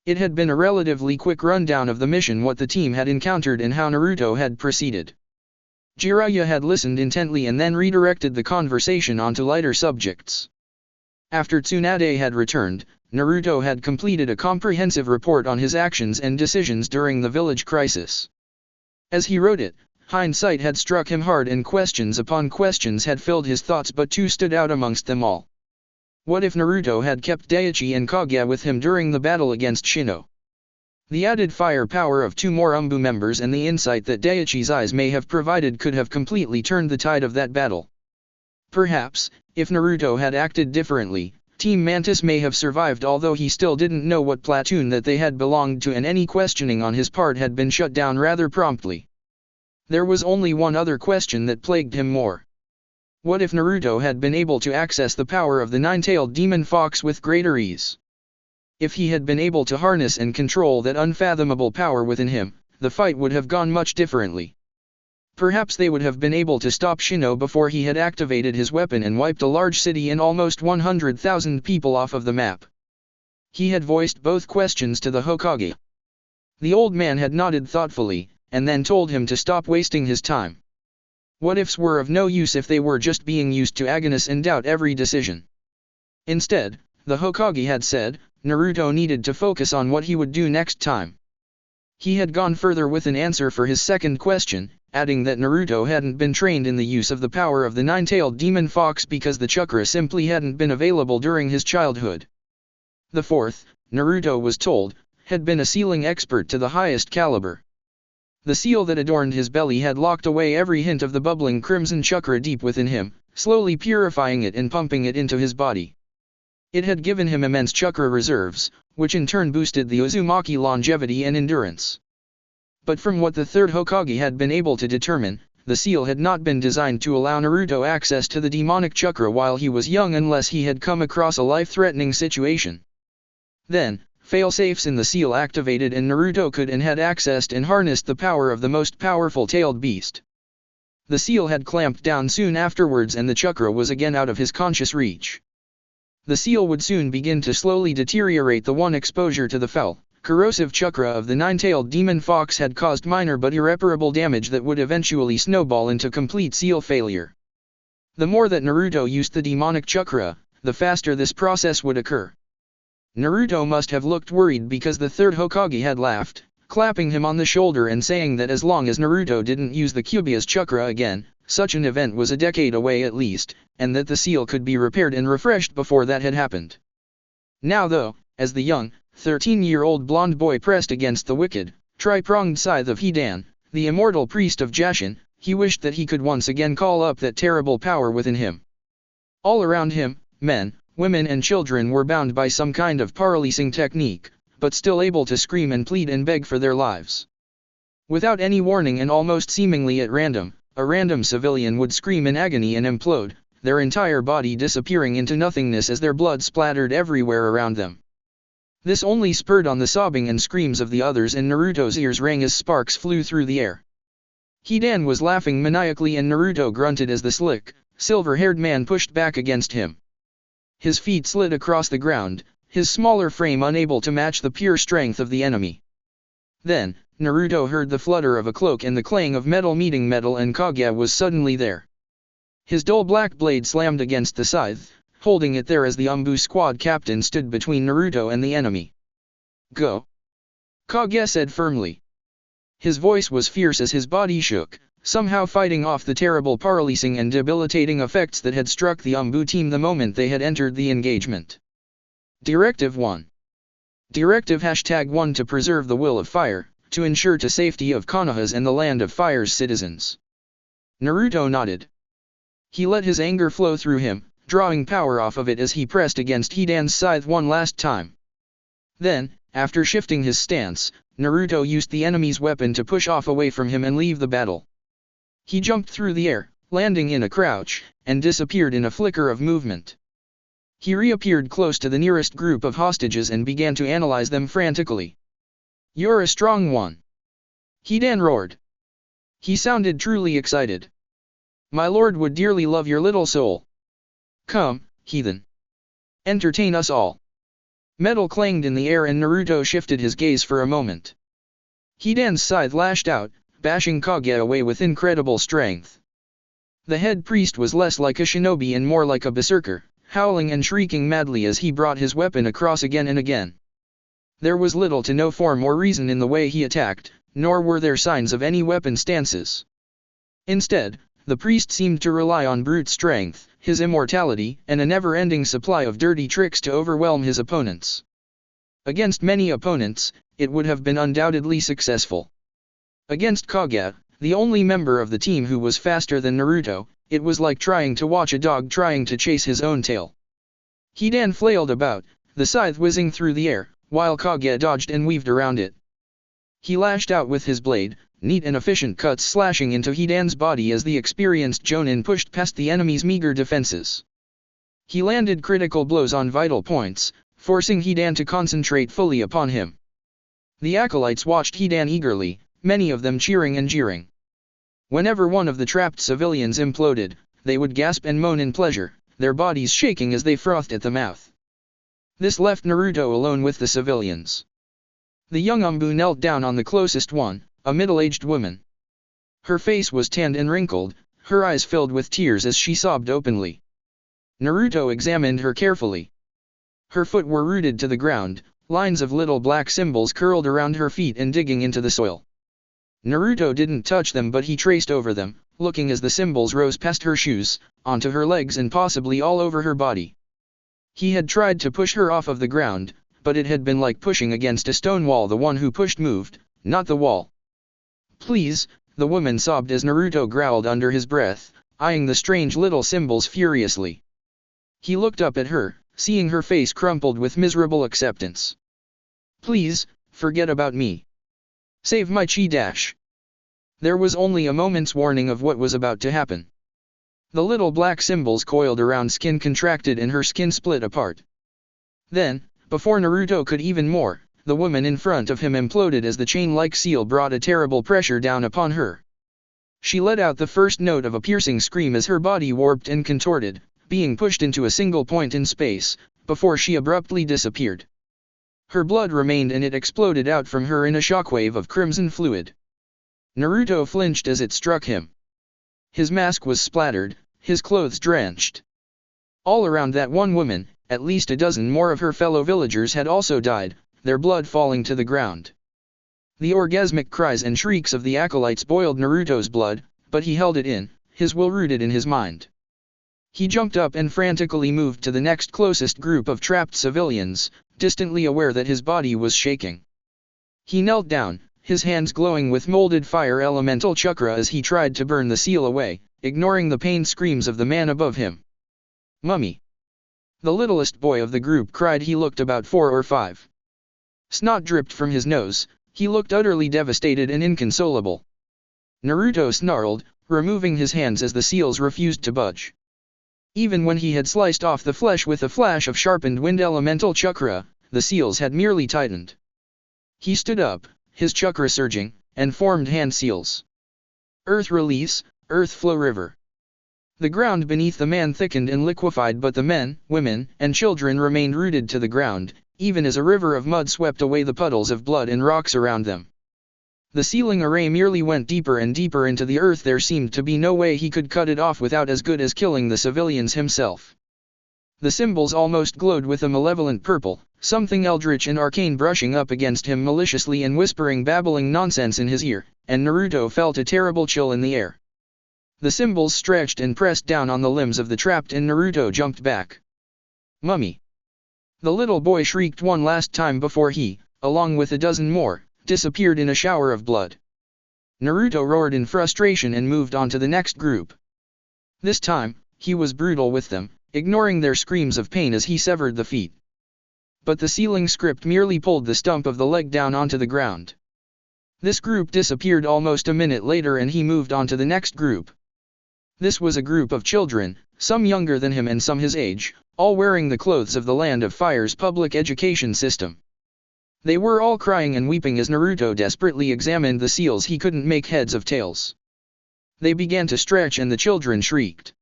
It had been a relatively quick rundown of the mission, what the team had encountered and how Naruto had proceeded. Jiraiya had listened intently and then redirected the conversation onto lighter subjects. After Tsunade had returned, Naruto had completed a comprehensive report on his actions and decisions during the village crisis. As he wrote it, hindsight had struck him hard and questions upon questions had filled his thoughts, but two stood out amongst them all. What if Naruto had kept Daichi and Kaguya with him during the battle against Shino? The added firepower of two more Anbu members and the insight that Daichi's eyes may have provided could have completely turned the tide of that battle. Perhaps, if Naruto had acted differently, Team Mantis may have survived, although he still didn't know what platoon that they had belonged to, and any questioning on his part had been shut down rather promptly. There was only one other question that plagued him more. What if Naruto had been able to access the power of the nine-tailed demon fox with greater ease? If he had been able to harness and control that unfathomable power within him, the fight would have gone much differently. Perhaps they would have been able to stop Shino before he had activated his weapon and wiped a large city and almost 100,000 people off of the map. He had voiced both questions to the Hokage. The old man had nodded thoughtfully, and then told him to stop wasting his time. What ifs were of no use if they were just being used to agonize and doubt every decision. Instead, the Hokage had said, Naruto needed to focus on what he would do next time. He had gone further with an answer for his second question, adding that Naruto hadn't been trained in the use of the power of the nine-tailed demon fox because the chakra simply hadn't been available during his childhood. The fourth, Naruto was told, had been a sealing expert to the highest caliber. The seal that adorned his belly had locked away every hint of the bubbling crimson chakra deep within him, slowly purifying it and pumping it into his body. It had given him immense chakra reserves, which in turn boosted the Uzumaki longevity and endurance. But from what the third Hokage had been able to determine, the seal had not been designed to allow Naruto access to the demonic chakra while he was young unless he had come across a life-threatening situation. Then, fail-safes in the seal activated and Naruto could and had accessed and harnessed the power of the most powerful tailed beast. The seal had clamped down soon afterwards and the chakra was again out of his conscious reach. The seal would soon begin to slowly deteriorate. The one exposure to the foul, corrosive chakra of the nine-tailed demon fox had caused minor but irreparable damage that would eventually snowball into complete seal failure. The more that Naruto used the demonic chakra, the faster this process would occur. Naruto must have looked worried because the third Hokage had laughed, clapping him on the shoulder and saying that as long as Naruto didn't use the Kyuubi's chakra again, such an event was a decade away at least, and that the seal could be repaired and refreshed before that had happened. Now though, as the young, 13-year-old blonde boy pressed against the wicked, tri-pronged scythe of Hidan, the immortal priest of Jashin, he wished that he could once again call up that terrible power within him. All around him, men, women and children were bound by some kind of paralyzing technique, but still able to scream and plead and beg for their lives. Without any warning and almost seemingly at random, a random civilian would scream in agony and implode, their entire body disappearing into nothingness as their blood splattered everywhere around them. This only spurred on the sobbing and screams of the others, and Naruto's ears rang as sparks flew through the air. Hidan was laughing maniacally and Naruto grunted as the slick, silver-haired man pushed back against him. His feet slid across the ground, his smaller frame unable to match the pure strength of the enemy. Then, Naruto heard the flutter of a cloak and the clang of metal meeting metal, and Kaguya was suddenly there. His dull black blade slammed against the scythe, holding it there as the Anbu squad captain stood between Naruto and the enemy. "Go!" Kaguya said firmly. His voice was fierce as his body shook, somehow fighting off the terrible paralyzing and debilitating effects that had struck the Anbu team the moment they had entered the engagement. Directive 1. Directive #1 to preserve the will of fire, to ensure the safety of Konoha's and the Land of Fire's citizens. Naruto nodded. He let his anger flow through him, drawing power off of it as he pressed against Hidan's scythe one last time. Then, after shifting his stance, Naruto used the enemy's weapon to push off away from him and leave the battle. He jumped through the air, landing in a crouch, and disappeared in a flicker of movement. He reappeared close to the nearest group of hostages and began to analyze them frantically. "You're a strong one," Hidan roared. He sounded truly excited. "My lord would dearly love your little soul. Come, heathen. Entertain us all." Metal clanged in the air and Naruto shifted his gaze for a moment. Hidan's scythe lashed out, bashing Kaguya away with incredible strength. The head priest was less like a shinobi and more like a berserker, howling and shrieking madly as he brought his weapon across again and again. There was little to no form or reason in the way he attacked, nor were there signs of any weapon stances. Instead, the priest seemed to rely on brute strength, his immortality, and a never-ending supply of dirty tricks to overwhelm his opponents. Against many opponents, it would have been undoubtedly successful. Against Kage, the only member of the team who was faster than Naruto, it was like trying to watch a dog trying to chase his own tail. Hidan flailed about, the scythe whizzing through the air, while Kage dodged and weaved around it. He lashed out with his blade, neat and efficient cuts slashing into Hidan's body as the experienced Jonin pushed past the enemy's meager defenses. He landed critical blows on vital points, forcing Hidan to concentrate fully upon him. The acolytes watched Hidan eagerly, many of them cheering and jeering. Whenever one of the trapped civilians imploded, they would gasp and moan in pleasure, their bodies shaking as they frothed at the mouth. This left Naruto alone with the civilians. The young Anbu knelt down on the closest one, a middle-aged woman. Her face was tanned and wrinkled, her eyes filled with tears as she sobbed openly. Naruto examined her carefully. Her foot were rooted to the ground, lines of little black symbols curled around her feet and digging into the soil. Naruto didn't touch them, but he traced over them, looking as the symbols rose past her shoes, onto her legs and possibly all over her body. He had tried to push her off of the ground, but it had been like pushing against a stone wall. The one who pushed moved, not the wall. "Please," the woman sobbed as Naruto growled under his breath, eyeing the strange little symbols furiously. He looked up at her, seeing her face crumpled with miserable acceptance. "Please, forget about me. Save my chi dash." There was only a moment's warning of what was about to happen. The little black symbols coiled around skin contracted and her skin split apart. Then, before Naruto could even more, the woman in front of him imploded as the chain-like seal brought a terrible pressure down upon her. She let out the first note of a piercing scream as her body warped and contorted, being pushed into a single point in space, before she abruptly disappeared. Her blood remained and it exploded out from her in a shockwave of crimson fluid. Naruto flinched as it struck him. His mask was splattered, his clothes drenched. All around that one woman, at least a dozen more of her fellow villagers had also died, their blood falling to the ground. The orgasmic cries and shrieks of the acolytes boiled Naruto's blood, but he held it in, his will rooted in his mind. He jumped up and frantically moved to the next closest group of trapped civilians, distantly aware that his body was shaking. He knelt down, his hands glowing with molded fire elemental chakra as he tried to burn the seal away, ignoring the pained screams of the man above him. "Mummy!" The littlest boy of the group cried. He looked about 4 or 5. Snot dripped from his nose, he looked utterly devastated and inconsolable. Naruto snarled, removing his hands as the seals refused to budge. Even when he had sliced off the flesh with a flash of sharpened wind elemental chakra, the seals had merely tightened. He stood up, his chakra surging, and formed hand seals. Earth release, earth flow river. The ground beneath the man thickened and liquefied, but the men, women, and children remained rooted to the ground, even as a river of mud swept away the puddles of blood and rocks around them. The sealing array merely went deeper and deeper into the earth. There seemed to be no way he could cut it off without as good as killing the civilians himself. The symbols almost glowed with a malevolent purple, something eldritch and arcane brushing up against him maliciously and whispering babbling nonsense in his ear, and Naruto felt a terrible chill in the air. The symbols stretched and pressed down on the limbs of the trapped and Naruto jumped back. "Mummy!" The little boy shrieked one last time before he, along with a dozen more, disappeared in a shower of blood. Naruto roared in frustration and moved on to the next group. This time, he was brutal with them, ignoring their screams of pain as he severed the feet. But the sealing script merely pulled the stump of the leg down onto the ground. This group disappeared almost a minute later and he moved on to the next group. This was a group of children, some younger than him and some his age, all wearing the clothes of the Land of Fire's public education system. They were all crying and weeping as Naruto desperately examined the seals. He couldn't make heads of tails. They began to stretch and the children shrieked.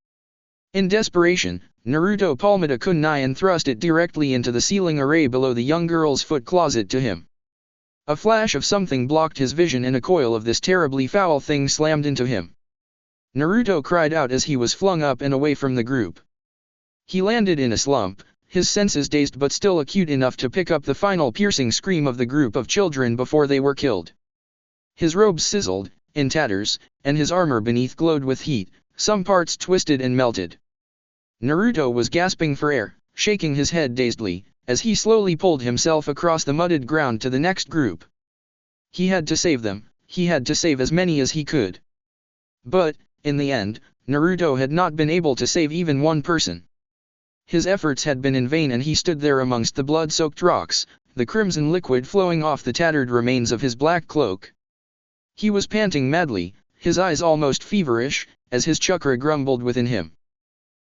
In desperation, Naruto palmed a kunai and thrust it directly into the sealing array below the young girl's foot closet to him. A flash of something blocked his vision and a coil of this terribly foul thing slammed into him. Naruto cried out as he was flung up and away from the group. He landed in a slump, his senses dazed but still acute enough to pick up the final piercing scream of the group of children before they were killed. His robes sizzled, in tatters, and his armor beneath glowed with heat, some parts twisted and melted. Naruto was gasping for air, shaking his head dazedly, as he slowly pulled himself across the mudded ground to the next group. He had to save them, he had to save as many as he could. But, in the end, Naruto had not been able to save even one person. His efforts had been in vain and he stood there amongst the blood-soaked rocks, the crimson liquid flowing off the tattered remains of his black cloak. He was panting madly, his eyes almost feverish, as his chakra grumbled within him.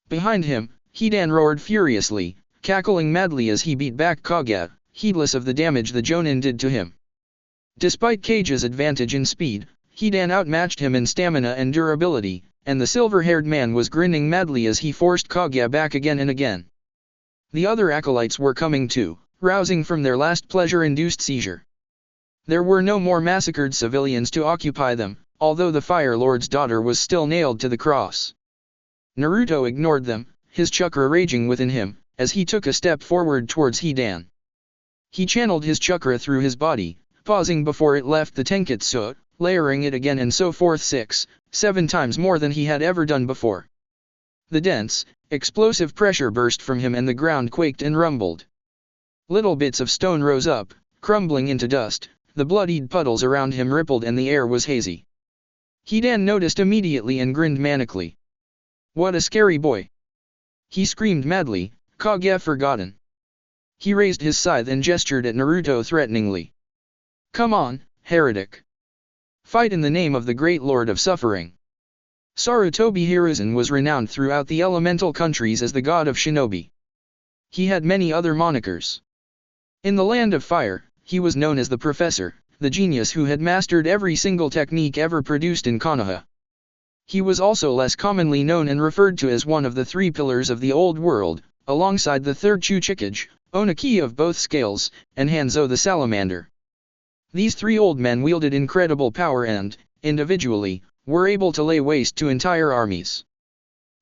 Behind him, Hidan roared furiously, cackling madly as he beat back Kage, heedless of the damage the Jonin did to him. Despite Kage's advantage in speed, Hidan outmatched him in stamina and durability, and the silver-haired man was grinning madly as he forced Kage back again and again. The other acolytes were coming too, rousing from their last pleasure-induced seizure. There were no more massacred civilians to occupy them, although the Fire Lord's daughter was still nailed to the cross. Naruto ignored them, his chakra raging within him, as he took a step forward towards Hidan. He channeled his chakra through his body, pausing before it left the Tenketsu, layering it again and so forth 6-7 times more than he had ever done before. The dense, explosive pressure burst from him and the ground quaked and rumbled. Little bits of stone rose up, crumbling into dust, the bloodied puddles around him rippled and the air was hazy. Hidan noticed immediately and grinned manically. What a scary boy! He screamed madly, Kage forgotten. He raised his scythe and gestured at Naruto threateningly. Come on, heretic! Fight in the name of the great Lord of Suffering! Sarutobi Hiruzen was renowned throughout the elemental countries as the god of shinobi. He had many other monikers. In the Land of Fire, he was known as the Professor, the genius who had mastered every single technique ever produced in Konoha. He was also less commonly known and referred to as one of the three pillars of the Old World, alongside the third Chuchikage, Onaki of both scales, and Hanzo the Salamander. These three old men wielded incredible power and, individually, were able to lay waste to entire armies.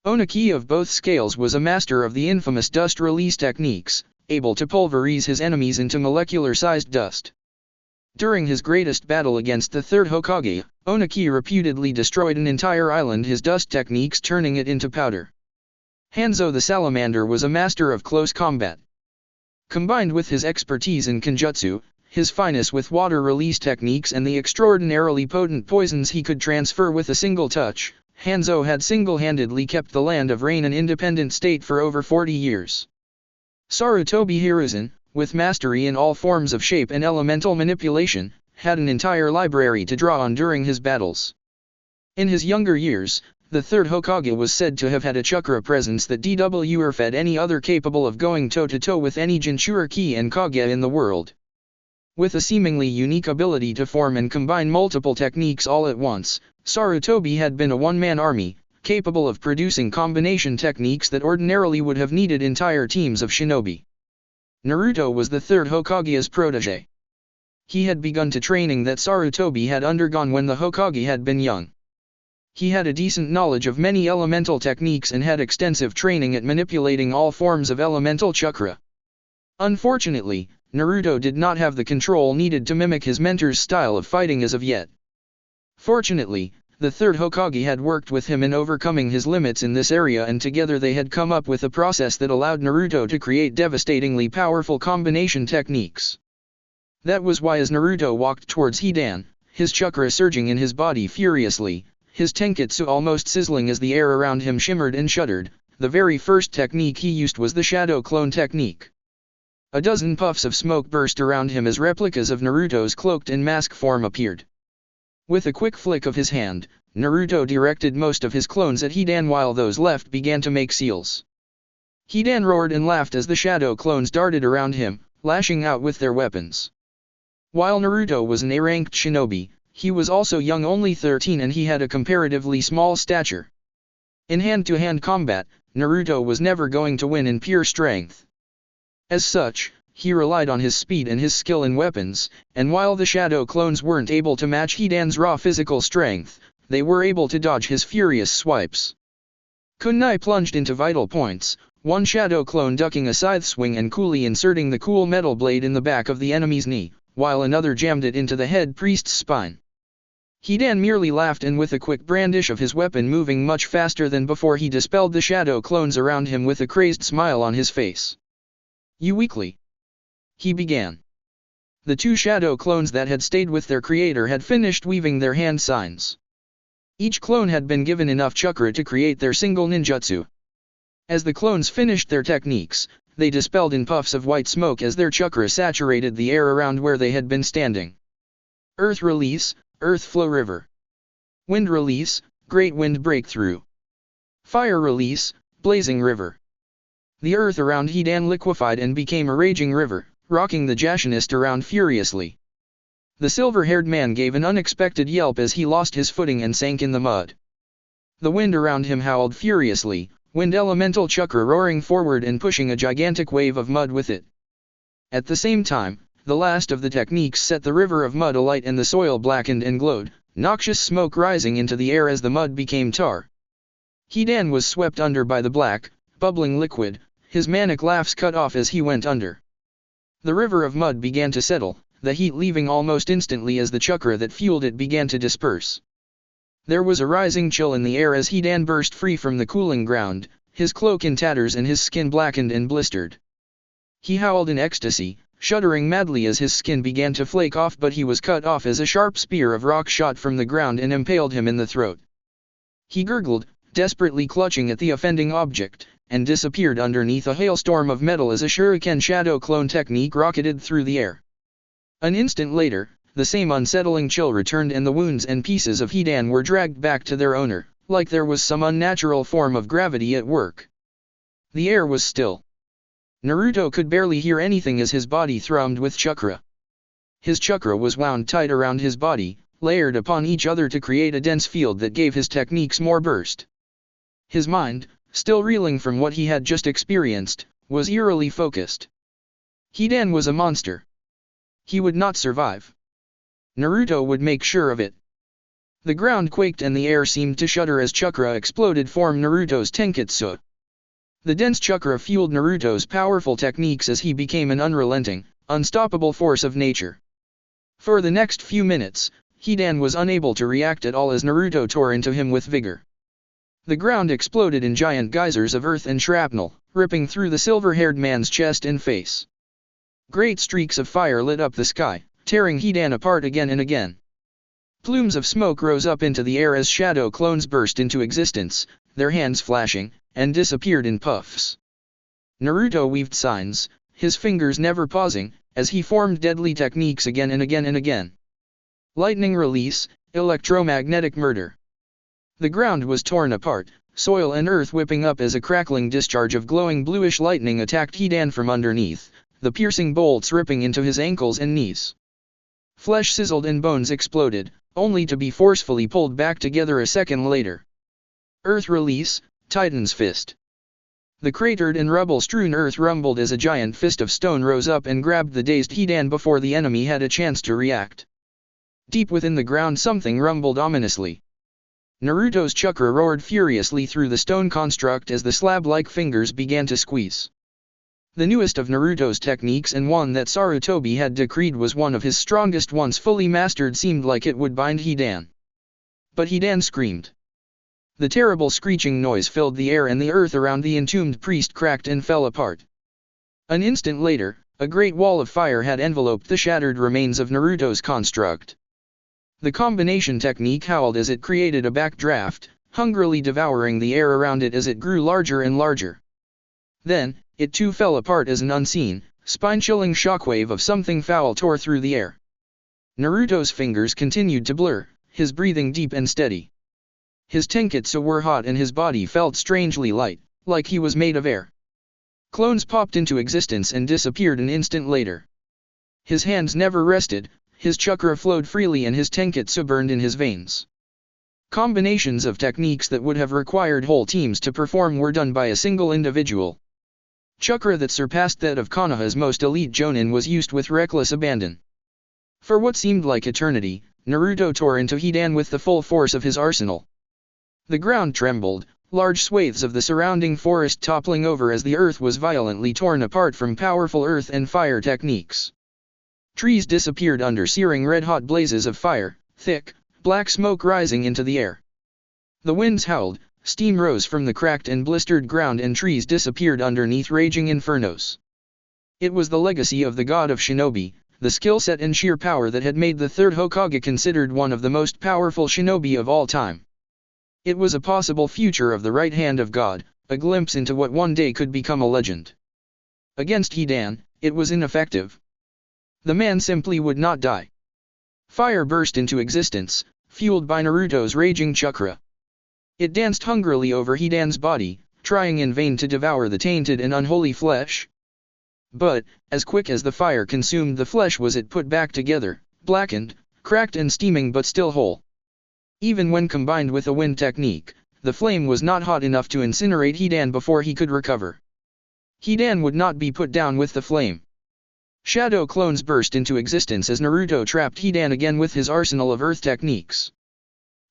Onaki of both scales was a master of the infamous dust release techniques, able to pulverize his enemies into molecular-sized dust. During his greatest battle against the third Hokage, Onaki reputedly destroyed an entire island his dust techniques turning it into powder. Hanzo the Salamander was a master of close combat. Combined with his expertise in Kenjutsu, his finesse with water release techniques and the extraordinarily potent poisons he could transfer with a single touch, Hanzo had single-handedly kept the Land of Rain an independent state for over 40 years. Sarutobi Hiruzen, with mastery in all forms of shape and elemental manipulation, had an entire library to draw on during his battles. In his younger years, the third Hokage was said to have had a chakra presence that dwarfed any other capable of going toe-to-toe with any Jinchuriki and Kage in the world. With a seemingly unique ability to form and combine multiple techniques all at once, Sarutobi had been a one-man army, capable of producing combination techniques that ordinarily would have needed entire teams of shinobi. Naruto was the third Hokage's protege. He had begun to training that Sarutobi had undergone when the Hokage had been young. He had a decent knowledge of many elemental techniques and had extensive training at manipulating all forms of elemental chakra. Unfortunately, Naruto did not have the control needed to mimic his mentor's style of fighting as of yet. Fortunately, the third Hokage had worked with him in overcoming his limits in this area and together they had come up with a process that allowed Naruto to create devastatingly powerful combination techniques. That was why as Naruto walked towards Hidan, his chakra surging in his body furiously, his tenketsu almost sizzling as the air around him shimmered and shuddered, the very first technique he used was the shadow clone technique. A dozen puffs of smoke burst around him as replicas of Naruto's cloaked and mask form appeared. With a quick flick of his hand, Naruto directed most of his clones at Hidan while those left began to make seals. Hidan roared and laughed as the shadow clones darted around him, lashing out with their weapons. While Naruto was an A-ranked shinobi, he was also young, only 13, and he had a comparatively small stature. In hand-to-hand combat, Naruto was never going to win in pure strength. As such, he relied on his speed and his skill in weapons, and while the shadow clones weren't able to match Hidan's raw physical strength, they were able to dodge his furious swipes. Kunai plunged into vital points, one shadow clone ducking a scythe swing and coolly inserting the cool metal blade in the back of the enemy's knee, while another jammed it into the head priest's spine. Hidan merely laughed, and with a quick brandish of his weapon, moving much faster than before, he dispelled the shadow clones around him with a crazed smile on his face. "You weakly," he began. The two shadow clones that had stayed with their creator had finished weaving their hand signs. Each clone had been given enough chakra to create their single ninjutsu. As the clones finished their techniques, they dispelled in puffs of white smoke as their chakra saturated the air around where they had been standing. Earth release, earth flow river. Wind release, great wind breakthrough. Fire release, blazing river. The earth around Hidan liquefied and became a raging river, rocking the Jashinist around furiously. The silver-haired man gave an unexpected yelp as he lost his footing and sank in the mud. The wind around him howled furiously, wind elemental chakra roaring forward and pushing a gigantic wave of mud with it. At the same time, the last of the techniques set the river of mud alight and the soil blackened and glowed, noxious smoke rising into the air as the mud became tar. Hidan was swept under by the black, bubbling liquid, his manic laughs cut off as he went under. The river of mud began to settle, the heat leaving almost instantly as the chakra that fueled it began to disperse. There was a rising chill in the air as Hidan burst free from the cooling ground, his cloak in tatters and his skin blackened and blistered. He howled in ecstasy, shuddering madly as his skin began to flake off, but he was cut off as a sharp spear of rock shot from the ground and impaled him in the throat. He gurgled, desperately clutching at the offending object, and disappeared underneath a hailstorm of metal as a shuriken shadow clone technique rocketed through the air. An instant later, the same unsettling chill returned and the wounds and pieces of Hidan were dragged back to their owner, like there was some unnatural form of gravity at work. The air was still. Naruto could barely hear anything as his body thrummed with chakra. His chakra was wound tight around his body, layered upon each other to create a dense field that gave his techniques more burst. His mind, still reeling from what he had just experienced, was eerily focused. Hidan was a monster. He would not survive. Naruto would make sure of it. The ground quaked and the air seemed to shudder as chakra exploded from Naruto's tenketsu. The dense chakra fueled Naruto's powerful techniques as he became an unrelenting, unstoppable force of nature. For the next few minutes, Hidan was unable to react at all as Naruto tore into him with vigor. The ground exploded in giant geysers of earth and shrapnel, ripping through the silver-haired man's chest and face. Great streaks of fire lit up the sky, tearing Hidan apart again and again. Plumes of smoke rose up into the air as shadow clones burst into existence, their hands flashing, and disappeared in puffs. Naruto weaved signs, his fingers never pausing, as he formed deadly techniques again and again and again. Lightning release, electromagnetic murder. The ground was torn apart, soil and earth whipping up as a crackling discharge of glowing bluish lightning attacked Hidan from underneath, the piercing bolts ripping into his ankles and knees. Flesh sizzled and bones exploded, only to be forcefully pulled back together a second later. Earth release, Titan's fist. The cratered and rubble-strewn earth rumbled as a giant fist of stone rose up and grabbed the dazed Hidan before the enemy had a chance to react. Deep within the ground something rumbled ominously. Naruto's chakra roared furiously through the stone construct as the slab-like fingers began to squeeze. The newest of Naruto's techniques and one that Sarutobi had decreed was one of his strongest once fully mastered seemed like it would bind Hidan. But Hidan screamed. The terrible screeching noise filled the air and the earth around the entombed priest cracked and fell apart. An instant later, a great wall of fire had enveloped the shattered remains of Naruto's construct. The combination technique howled as it created a backdraft, hungrily devouring the air around it as it grew larger and larger. Then, it too fell apart as an unseen, spine-chilling shockwave of something foul tore through the air. Naruto's fingers continued to blur, his breathing deep and steady. His tenketsu were hot and his body felt strangely light, like he was made of air. Clones popped into existence and disappeared an instant later. His hands never rested, his chakra flowed freely and his tenketsu burned in his veins. Combinations of techniques that would have required whole teams to perform were done by a single individual. Chakra that surpassed that of Konoha's most elite Jonin was used with reckless abandon. For what seemed like eternity, Naruto tore into Hidan with the full force of his arsenal. The ground trembled, large swathes of the surrounding forest toppling over as the earth was violently torn apart from powerful earth and fire techniques. Trees disappeared under searing red-hot blazes of fire, thick, black smoke rising into the air. The winds howled, steam rose from the cracked and blistered ground and trees disappeared underneath raging infernos. It was the legacy of the god of shinobi, the skill set and sheer power that had made the third Hokage considered one of the most powerful shinobi of all time. It was a possible future of the right hand of God, a glimpse into what one day could become a legend. Against Hidan, it was ineffective. The man simply would not die. Fire burst into existence, fueled by Naruto's raging chakra. It danced hungrily over Hidan's body, trying in vain to devour the tainted and unholy flesh. But, as quick as the fire consumed the flesh was it put back together, blackened, cracked and steaming but still whole. Even when combined with a wind technique, the flame was not hot enough to incinerate Hidan before he could recover. Hidan would not be put down with the flame. Shadow clones burst into existence as Naruto trapped Hidan again with his arsenal of earth techniques.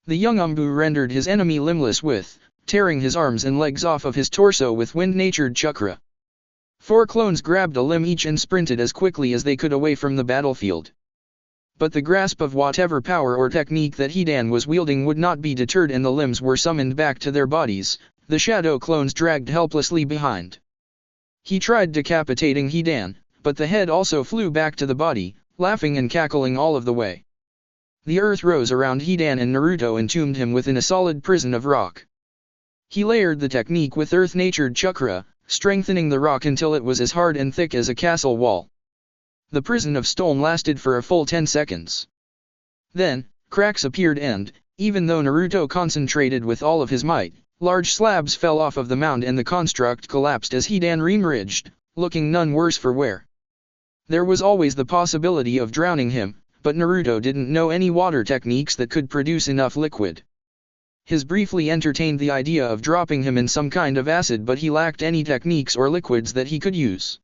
The young Anbu rendered his enemy limbless with, tearing his arms and legs off of his torso with wind-natured chakra. 4 clones grabbed a limb each and sprinted as quickly as they could away from the battlefield. But the grasp of whatever power or technique that Hidan was wielding would not be deterred and the limbs were summoned back to their bodies, the shadow clones dragged helplessly behind. He tried decapitating Hidan, but the head also flew back to the body, laughing and cackling all of the way. The earth rose around Hidan and Naruto entombed him within a solid prison of rock. He layered the technique with earth-natured chakra, strengthening the rock until it was as hard and thick as a castle wall. The prison of stone lasted for a full 10 seconds. Then, cracks appeared and, even though Naruto concentrated with all of his might, large slabs fell off of the mound and the construct collapsed as Hidan reemerged, looking none worse for wear. There was always the possibility of drowning him, but Naruto didn't know any water techniques that could produce enough liquid. He briefly entertained the idea of dropping him in some kind of acid but he lacked any techniques or liquids that he could use.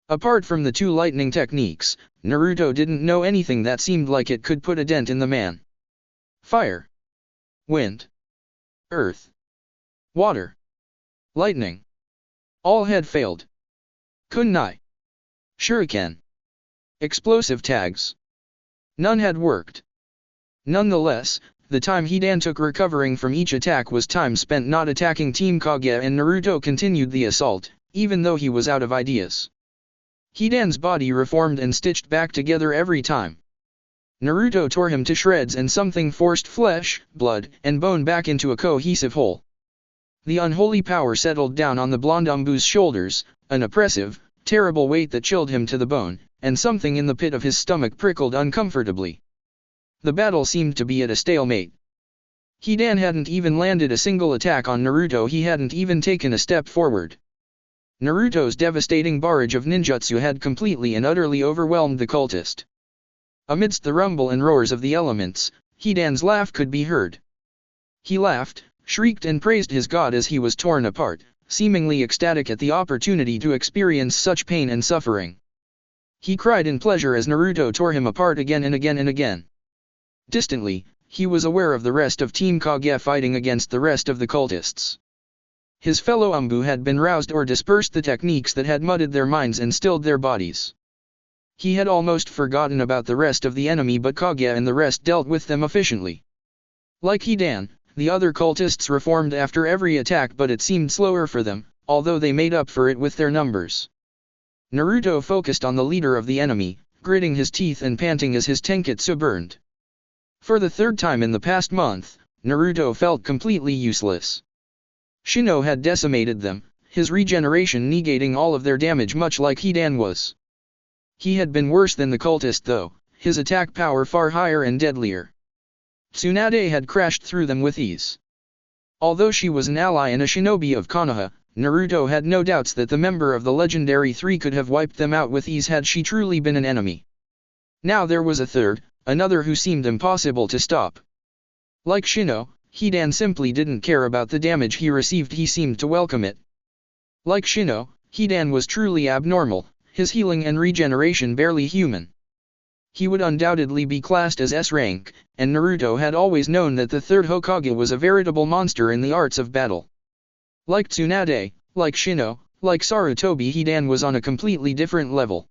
Apart from the 2 lightning techniques, Naruto didn't know anything that seemed like it could put a dent in the man. Fire. Wind. Earth. Water. Lightning. All had failed. Kunai. Shuriken. Explosive tags. None had worked. Nonetheless, the time Hidan took recovering from each attack was time spent not attacking Team Kage and Naruto continued the assault, even though he was out of ideas. Hidan's body reformed and stitched back together every time. Naruto tore him to shreds and something forced flesh, blood, and bone back into a cohesive whole. The unholy power settled down on the blonde Anbu's shoulders, an oppressive, terrible weight that chilled him to the bone, and something in the pit of his stomach prickled uncomfortably. The battle seemed to be at a stalemate. Hidan hadn't even landed a single attack on Naruto, he hadn't even taken a step forward. Naruto's devastating barrage of ninjutsu had completely and utterly overwhelmed the cultist. Amidst the rumble and roars of the elements, Hidan's laugh could be heard. He laughed, shrieked and praised his god as he was torn apart, seemingly ecstatic at the opportunity to experience such pain and suffering. He cried in pleasure as Naruto tore him apart again and again and again. Distantly, he was aware of the rest of Team Kage fighting against the rest of the cultists. His fellow Anbu had been roused or dispersed the techniques that had mudded their minds and stilled their bodies. He had almost forgotten about the rest of the enemy but Kage and the rest dealt with them efficiently. Like Hidan, the other cultists reformed after every attack but it seemed slower for them, although they made up for it with their numbers. Naruto focused on the leader of the enemy, gritting his teeth and panting as his tenketsu burned. For the 3rd time in the past month, Naruto felt completely useless. Shino had decimated them, his regeneration negating all of their damage much like Hidan was. He had been worse than the cultist though, his attack power far higher and deadlier. Tsunade had crashed through them with ease. Although she was an ally and a shinobi of Konoha, Naruto had no doubts that the member of the legendary 3 could have wiped them out with ease had she truly been an enemy. Now there was a third, another who seemed impossible to stop. Like Shino, Hidan simply didn't care about the damage he received, he seemed to welcome it. Like Shino, Hidan was truly abnormal, his healing and regeneration barely human. He would undoubtedly be classed as S rank, and Naruto had always known that the 3rd Hokage was a veritable monster in the arts of battle. Like Tsunade, like Shino, like Sarutobi, Hidan was on a completely different level.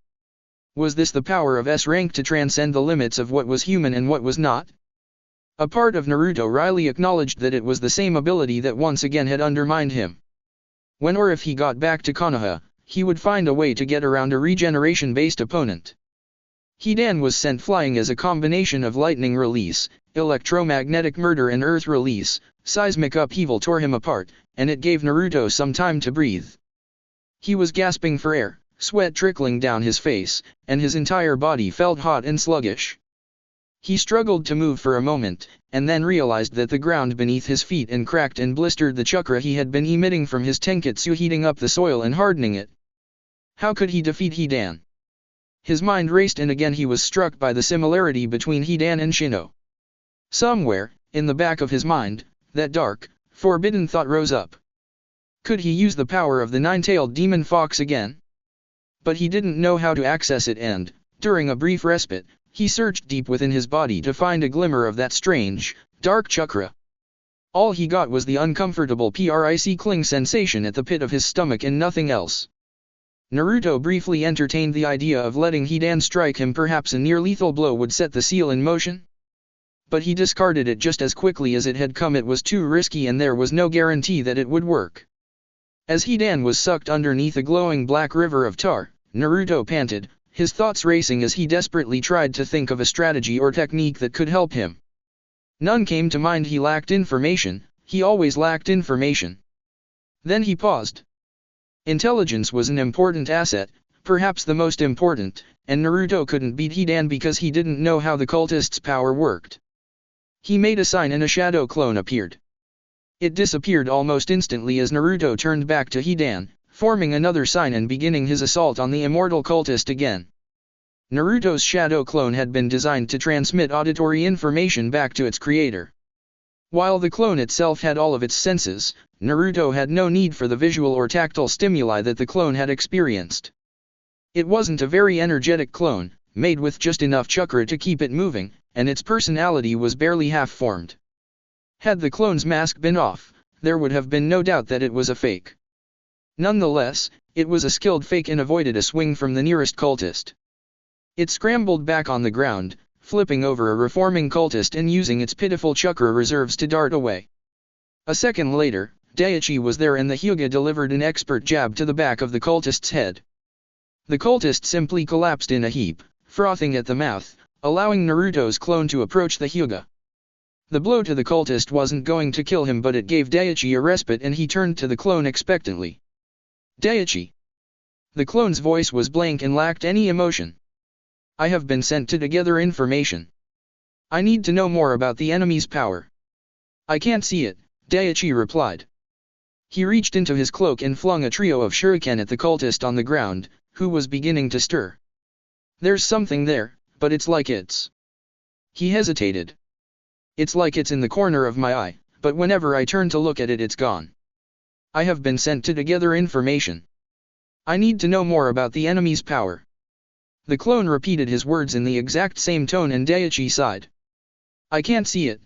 Was this the power of S rank to transcend the limits of what was human and what was not? A part of Naruto wryly acknowledged that it was the same ability that once again had undermined him. When or if he got back to Konoha, he would find a way to get around a regeneration-based opponent. Hidan was sent flying as a combination of lightning release, electromagnetic murder and earth release. Seismic upheaval tore him apart, and it gave Naruto some time to breathe. He was gasping for air, sweat trickling down his face, and his entire body felt hot and sluggish. He struggled to move for a moment, and then realized that the ground beneath his feet and cracked and blistered the chakra he had been emitting from his tenketsu, heating up the soil and hardening it. How could he defeat Hidan? His mind raced, and again he was struck by the similarity between Hidan and Shino. Somewhere, in the back of his mind, that dark, forbidden thought rose up. Could he use the power of the nine-tailed demon fox again? But he didn't know how to access it, and, during a brief respite, he searched deep within his body to find a glimmer of that strange, dark chakra. All he got was the uncomfortable prickling sensation at the pit of his stomach and nothing else. Naruto briefly entertained the idea of letting Hidan strike him. Perhaps a near-lethal blow would set the seal in motion. But he discarded it just as quickly as it had come. It was too risky, and there was no guarantee that it would work. As Hidan was sucked underneath a glowing black river of tar, Naruto panted, his thoughts racing as he desperately tried to think of a strategy or technique that could help him. None came to mind. He lacked information. He always lacked information. Then he paused. Intelligence was an important asset, perhaps the most important, and Naruto couldn't beat Hidan because he didn't know how the cultist's power worked. He made a sign and a shadow clone appeared. It disappeared almost instantly as Naruto turned back to Hidan, forming another sign and beginning his assault on the immortal cultist again. Naruto's shadow clone had been designed to transmit auditory information back to its creator. While the clone itself had all of its senses, Naruto had no need for the visual or tactile stimuli that the clone had experienced. It wasn't a very energetic clone, made with just enough chakra to keep it moving, and its personality was barely half-formed. Had the clone's mask been off, there would have been no doubt that it was a fake. Nonetheless, it was a skilled fake and avoided a swing from the nearest cultist. It scrambled back on the ground, flipping over a reforming cultist and using its pitiful chakra reserves to dart away. A second later, Daichi was there, and the Hyuga delivered an expert jab to the back of the cultist's head. The cultist simply collapsed in a heap, frothing at the mouth, allowing Naruto's clone to approach the Hyuga. The blow to the cultist wasn't going to kill him, but it gave Daichi a respite, and he turned to the clone expectantly. Daichi. The clone's voice was blank and lacked any emotion. I have been sent to gather information. I need to know more about the enemy's power. I can't see it, Daichi replied. He reached into his cloak and flung a trio of shuriken at the cultist on the ground, who was beginning to stir. There's something there, but it's like it's... He hesitated. It's like it's in the corner of my eye, but whenever I turn to look at it, it's gone. I have been sent to gather information. I need to know more about the enemy's power. The clone repeated his words in the exact same tone, and Daichi sighed. I can't see it,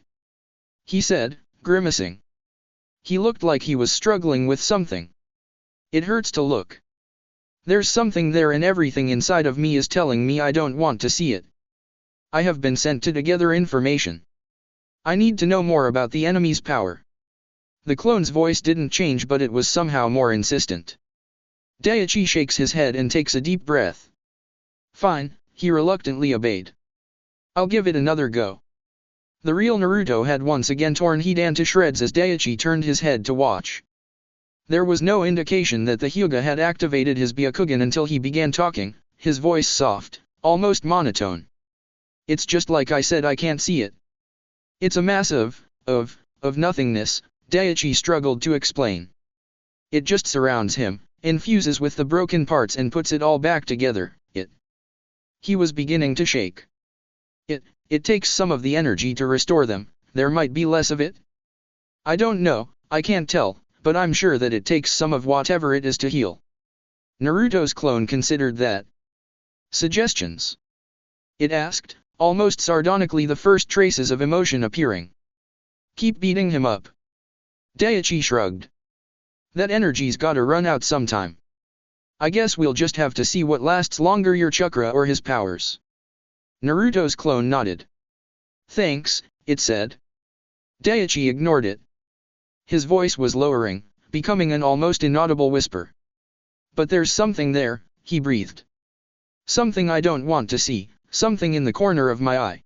he said, grimacing. He looked like he was struggling with something. It hurts to look. There's something there, and everything inside of me is telling me I don't want to see it. I have been sent to gather information. I need to know more about the enemy's power. The clone's voice didn't change, but it was somehow more insistent. Daichi shakes his head and takes a deep breath. Fine, he reluctantly obeyed. I'll give it another go. The real Naruto had once again torn Hidan to shreds as Daichi turned his head to watch. There was no indication that the Hyuga had activated his Byakugan until he began talking, his voice soft, almost monotone. It's just like I said, I can't see it. It's a mass of nothingness, Daichi struggled to explain. It just surrounds him, infuses with the broken parts and puts it all back together, He was beginning to shake. It takes some of the energy to restore them, there might be less of it? I don't know, I can't tell, but I'm sure that it takes some of whatever it is to heal. Naruto's clone considered that. Suggestions? It asked, almost sardonically, the first traces of emotion appearing. Keep beating him up. Daichi shrugged. That energy's gotta run out sometime. I guess we'll just have to see what lasts longer, your chakra or his powers. Naruto's clone nodded. Thanks, it said, Daiichi ignored it. His voice was lowering, becoming an almost inaudible whisper. But there's something there, he breathed. Something I don't want to see, something in the corner of my eye.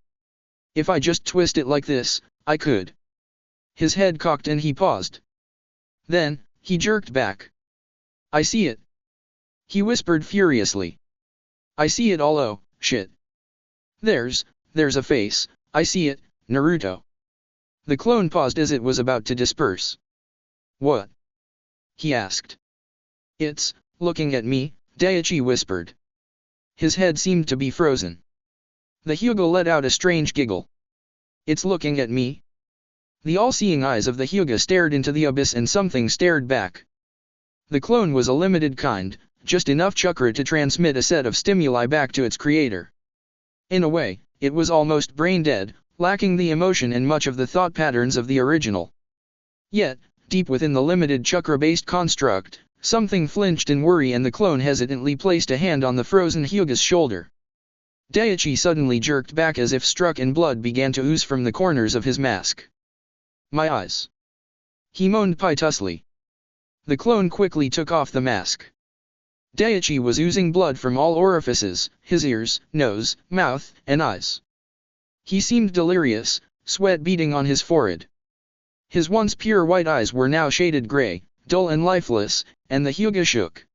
If I just twist it like this, I could. His head cocked and he paused. Then, he jerked back. I see it. He whispered furiously. I see it all. Oh, shit. There's a face, I see it, Naruto. The clone paused as it was about to disperse. What? He asked. It's looking at me, Daiichi whispered. His head seemed to be frozen. The Hyuga let out a strange giggle. It's looking at me? The all-seeing eyes of the Hyuga stared into the abyss and something stared back. The clone was a limited kind, just enough chakra to transmit a set of stimuli back to its creator. In a way, it was almost brain-dead, lacking the emotion and much of the thought patterns of the original. Yet, deep within the limited chakra-based construct, something flinched in worry and the clone hesitantly placed a hand on the frozen Hyuga's shoulder. Daiichi suddenly jerked back as if struck and blood began to ooze from the corners of his mask. My eyes. He moaned piteously. The clone quickly took off the mask. Daiichi was oozing blood from all orifices, his ears, nose, mouth, and eyes. He seemed delirious, sweat beading on his forehead. His once pure white eyes were now shaded gray, dull and lifeless, and the Hyuga shook.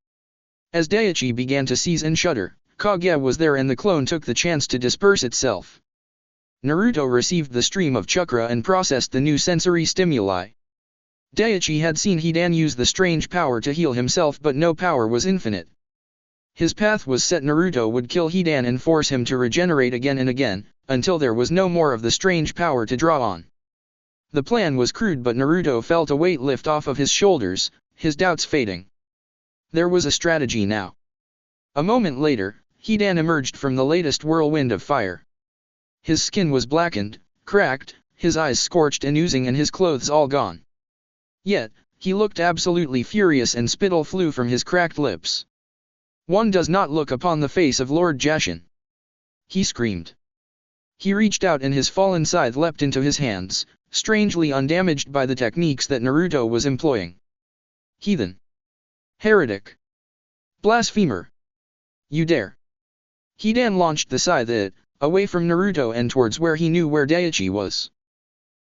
As Daiichi began to seize and shudder, Kage was there and the clone took the chance to disperse itself. Naruto received the stream of chakra and processed the new sensory stimuli. Daiichi had seen Hidan use the strange power to heal himself, but no power was infinite. His path was set. Naruto would kill Hidan and force him to regenerate again and again, until there was no more of the strange power to draw on. The plan was crude, but Naruto felt a weight lift off of his shoulders, his doubts fading. There was a strategy now. A moment later, Hidan emerged from the latest whirlwind of fire. His skin was blackened, cracked, his eyes scorched and oozing, and his clothes all gone. Yet, he looked absolutely furious and spittle flew from his cracked lips. One does not look upon the face of Lord Jashin. He screamed. He reached out and his fallen scythe leapt into his hands, strangely undamaged by the techniques that Naruto was employing. Heathen. Heretic. Blasphemer. You dare. Hidan launched the scythe away from Naruto and towards where he knew where Daiichi was.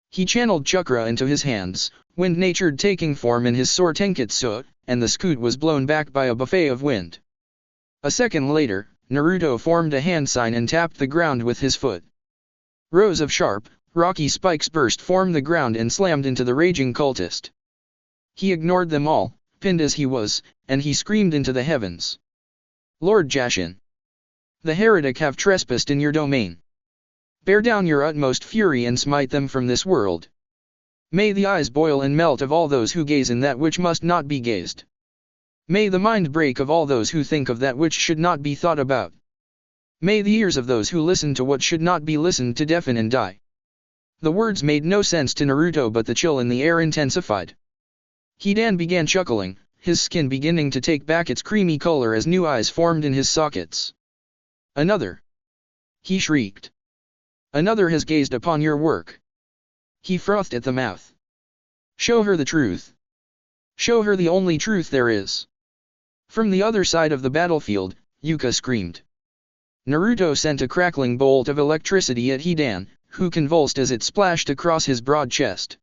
He channeled chakra into his hands, wind-natured taking form in his sword Tenketsu, and the scud was blown back by a buffet of wind. A second later, Naruto formed a hand sign and tapped the ground with his foot. Rows of sharp, rocky spikes burst from the ground and slammed into the raging cultist. He ignored them all, pinned as he was, and he screamed into the heavens. Lord Jashin. The heretic have trespassed in your domain. Bear down your utmost fury and smite them from this world. May the eyes boil and melt of all those who gaze in that which must not be gazed. May the mind break of all those who think of that which should not be thought about. May the ears of those who listen to what should not be listened to deafen and die. The words made no sense to Naruto, but the chill in the air intensified. Hidan began chuckling, his skin beginning to take back its creamy color as new eyes formed in his sockets. Another. He shrieked. Another has gazed upon your work. He frothed at the mouth. Show her the truth. Show her the only truth there is. From the other side of the battlefield, Yuka screamed. Naruto sent a crackling bolt of electricity at Hidan, who convulsed as it splashed across his broad chest.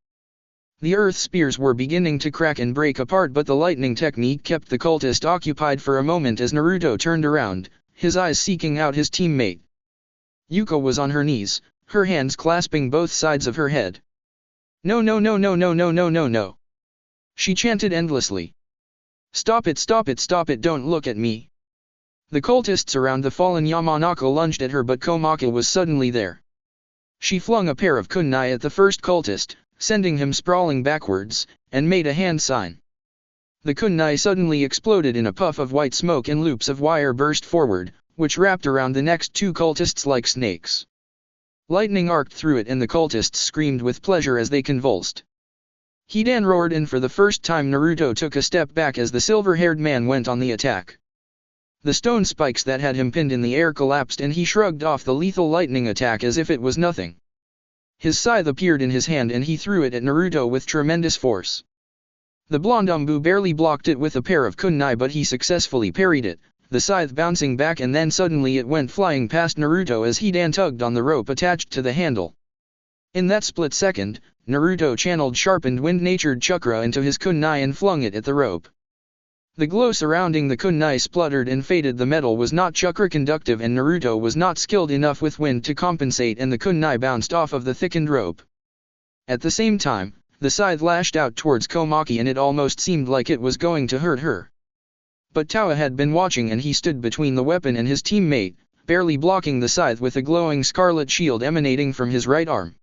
The earth spears were beginning to crack and break apart, but the lightning technique kept the cultist occupied for a moment as Naruto turned around, his eyes seeking out his teammate. Yuka was on her knees, her hands clasping both sides of her head. No no no no no no no no no. She chanted endlessly. Stop it, stop it, stop it, don't look at me. The cultists around the fallen Yamanaka lunged at her, but Komaka was suddenly there. She flung a pair of kunai at the first cultist, sending him sprawling backwards, and made a hand sign. The kunai suddenly exploded in a puff of white smoke and loops of wire burst forward, which wrapped around the next two cultists like snakes. Lightning arced through it and the cultists screamed with pleasure as they convulsed. Hidan roared, and for the first time Naruto took a step back as the silver-haired man went on the attack. The stone spikes that had him pinned in the air collapsed and he shrugged off the lethal lightning attack as if it was nothing. His scythe appeared in his hand and he threw it at Naruto with tremendous force. The blonde Anbu barely blocked it with a pair of kunai, but he successfully parried it, the scythe bouncing back, and then suddenly it went flying past Naruto as Hidan tugged on the rope attached to the handle. In that split second, Naruto channeled sharpened wind-natured chakra into his kunai and flung it at the rope. The glow surrounding the kunai spluttered and faded. The metal was not chakra conductive and Naruto was not skilled enough with wind to compensate, and the kunai bounced off of the thickened rope. At the same time, the scythe lashed out towards Komaki and it almost seemed like it was going to hurt her. But Towa had been watching and he stood between the weapon and his teammate, barely blocking the scythe with a glowing scarlet shield emanating from his right arm.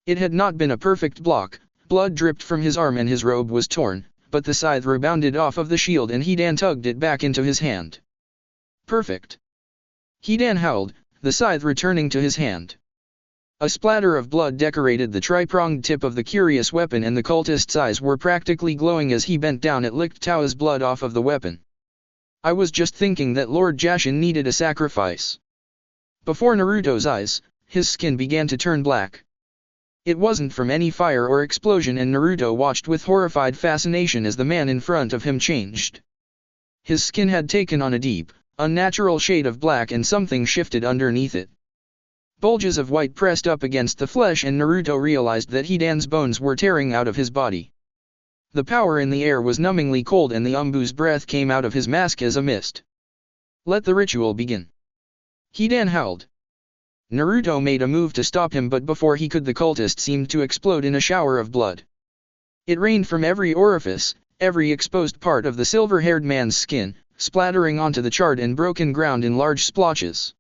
It had not been a perfect block, blood dripped from his arm and his robe was torn, but the scythe rebounded off of the shield and Hidan tugged it back into his hand. Perfect! Hidan howled, the scythe returning to his hand. A splatter of blood decorated the tri-pronged tip of the curious weapon and the cultist's eyes were practically glowing as he bent down and licked Towa's blood off of the weapon. I was just thinking that Lord Jashin needed a sacrifice. Before Naruto's eyes, his skin began to turn black. It wasn't from any fire or explosion, and Naruto watched with horrified fascination as the man in front of him changed. His skin had taken on a deep, unnatural shade of black and something shifted underneath it. Bulges of white pressed up against the flesh and Naruto realized that Hidan's bones were tearing out of his body. The power in the air was numbingly cold and the Anbu's breath came out of his mask as a mist. Let the ritual begin. Hidan howled. Naruto made a move to stop him, but before he could, the cultist seemed to explode in a shower of blood. It rained from every orifice, every exposed part of the silver-haired man's skin, splattering onto the charred and broken ground in large splotches.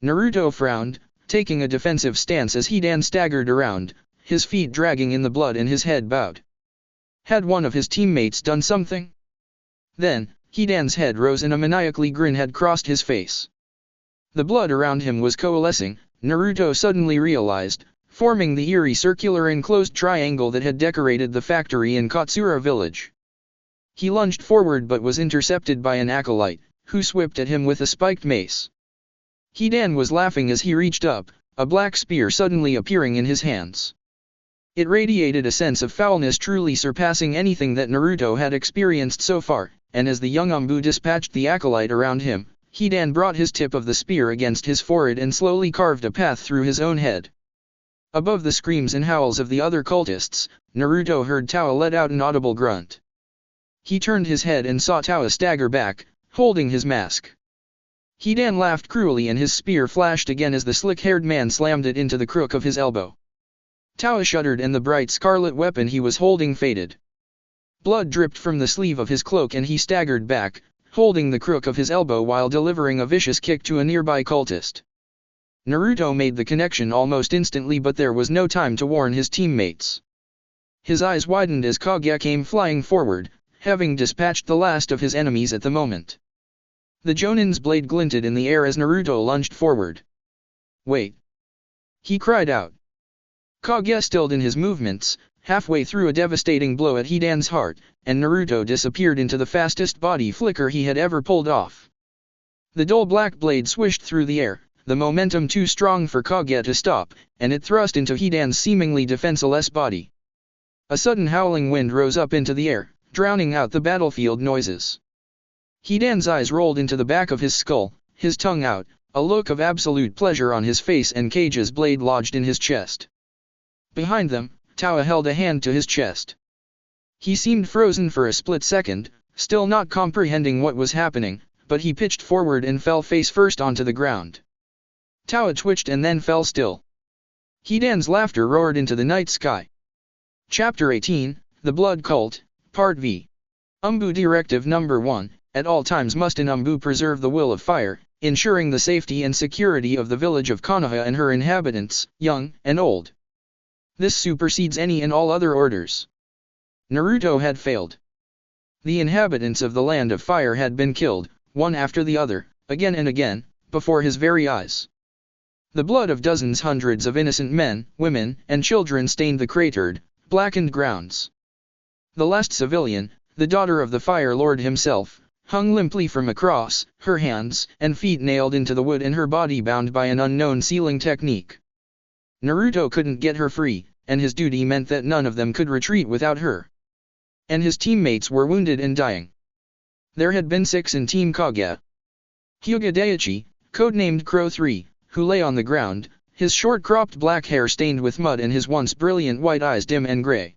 Naruto frowned, taking a defensive stance as Hidan staggered around, his feet dragging in the blood and his head bowed. Had one of his teammates done something? Then, Hidan's head rose and a maniacally grin had crossed his face. The blood around him was coalescing, Naruto suddenly realized, forming the eerie circular enclosed triangle that had decorated the factory in Katsura village. He lunged forward but was intercepted by an acolyte, who swept at him with a spiked mace. Hidan was laughing as he reached up, a black spear suddenly appearing in his hands. It radiated a sense of foulness truly surpassing anything that Naruto had experienced so far, and as the young Anbu dispatched the acolyte around him, Hidan brought his tip of the spear against his forehead and slowly carved a path through his own head. Above the screams and howls of the other cultists, Naruto heard Towa let out an audible grunt. He turned his head and saw Towa stagger back, holding his mask. Hidan laughed cruelly and his spear flashed again as the slick-haired man slammed it into the crook of his elbow. Towa shuddered and the bright scarlet weapon he was holding faded. Blood dripped from the sleeve of his cloak and he staggered back, holding the crook of his elbow while delivering a vicious kick to a nearby cultist. Naruto made the connection almost instantly, but there was no time to warn his teammates. His eyes widened as Hokage came flying forward, having dispatched the last of his enemies at the moment. The Jonin's blade glinted in the air as Naruto lunged forward. Wait! He cried out. Hokage stilled in his movements, halfway through a devastating blow at Hidan's heart, and Naruto disappeared into the fastest body flicker he had ever pulled off. The dull black blade swished through the air, the momentum too strong for Hokage to stop, and it thrust into Hidan's seemingly defenseless body. A sudden howling wind rose up into the air, drowning out the battlefield noises. Hidan's eyes rolled into the back of his skull, his tongue out, a look of absolute pleasure on his face, and Kage's blade lodged in his chest. Behind them, Towa held a hand to his chest. He seemed frozen for a split second, still not comprehending what was happening, but he pitched forward and fell face first onto the ground. Towa twitched and then fell still. Hidan's laughter roared into the night sky. Chapter 18, The Blood Cult, Part V. Anbu Directive Number 1, at all times must an Anbu preserve the will of fire, ensuring the safety and security of the village of Konoha and her inhabitants, young and old. This supersedes any and all other orders. Naruto had failed. The inhabitants of the Land of Fire had been killed, one after the other, again and again, before his very eyes. The blood of dozens, hundreds of innocent men, women, and children stained the cratered, blackened grounds. The last civilian, the daughter of the Fire Lord himself, hung limply from a cross, her hands and feet nailed into the wood and her body bound by an unknown sealing technique. Naruto couldn't get her free, and his duty meant that none of them could retreat without her. And his teammates were wounded and dying. There had been 6 in Team Kage. Hyuga Daichi, codenamed Crow 3, who lay on the ground, his short-cropped black hair stained with mud and his once brilliant white eyes dim and gray.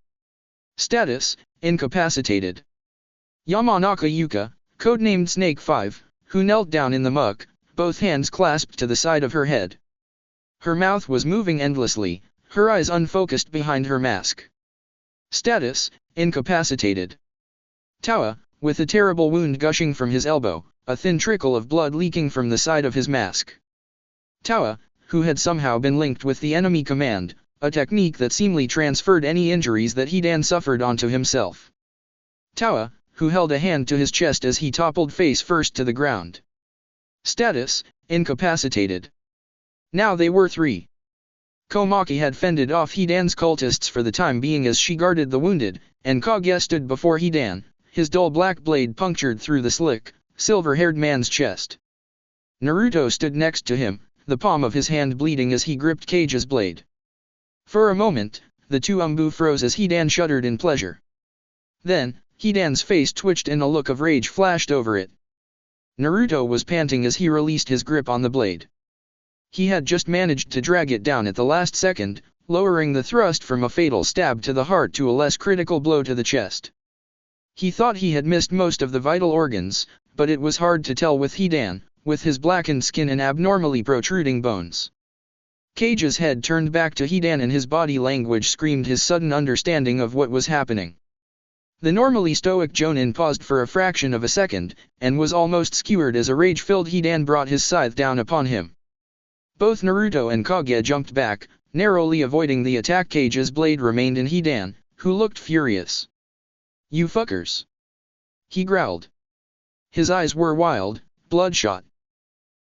Status: incapacitated. Yamanaka Yuka, codenamed Snake 5, who knelt down in the muck, both hands clasped to the side of her head. Her mouth was moving endlessly, her eyes unfocused behind her mask. Status: incapacitated. Tawa, with a terrible wound gushing from his elbow, a thin trickle of blood leaking from the side of his mask. Tawa, who had somehow been linked with the enemy command, a technique that seemingly transferred any injuries that Hidan suffered onto himself. Tawa, who held a hand to his chest as he toppled face first to the ground. Status: incapacitated. Now they were 3. Komaki had fended off Hidan's cultists for the time being as she guarded the wounded, and Kage stood before Hidan, his dull black blade punctured through the slick, silver-haired man's chest. Naruto stood next to him, the palm of his hand bleeding as he gripped Kage's blade. For a moment, the two Anbu froze as Hidan shuddered in pleasure. Then, Hidan's face twitched and a look of rage flashed over it. Naruto was panting as he released his grip on the blade. He had just managed to drag it down at the last second, lowering the thrust from a fatal stab to the heart to a less critical blow to the chest. He thought he had missed most of the vital organs, but it was hard to tell with Hidan, with his blackened skin and abnormally protruding bones. Kage's head turned back to Hidan and his body language screamed his sudden understanding of what was happening. The normally stoic Jonin paused for a fraction of a second, and was almost skewered as a rage-filled Hidan brought his scythe down upon him. Both Naruto and Kage jumped back, narrowly avoiding the attack. Kage's blade remained in Hidan, who looked furious. "You fuckers!" he growled. His eyes were wild, bloodshot.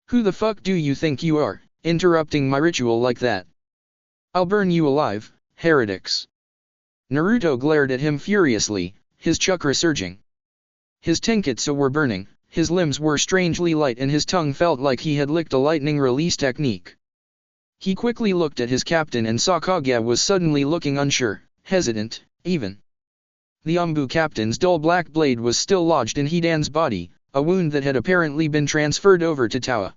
"Who the fuck do you think you are, interrupting my ritual like that? I'll burn you alive, heretics!" Naruto glared at him furiously, his chakra surging. His tenketsu were burning, his limbs were strangely light and his tongue felt like he had licked a lightning release technique. He quickly looked at his captain and saw Kage was suddenly looking unsure, hesitant, even. The Anbu captain's dull black blade was still lodged in Hidan's body, a wound that had apparently been transferred over to Tawa.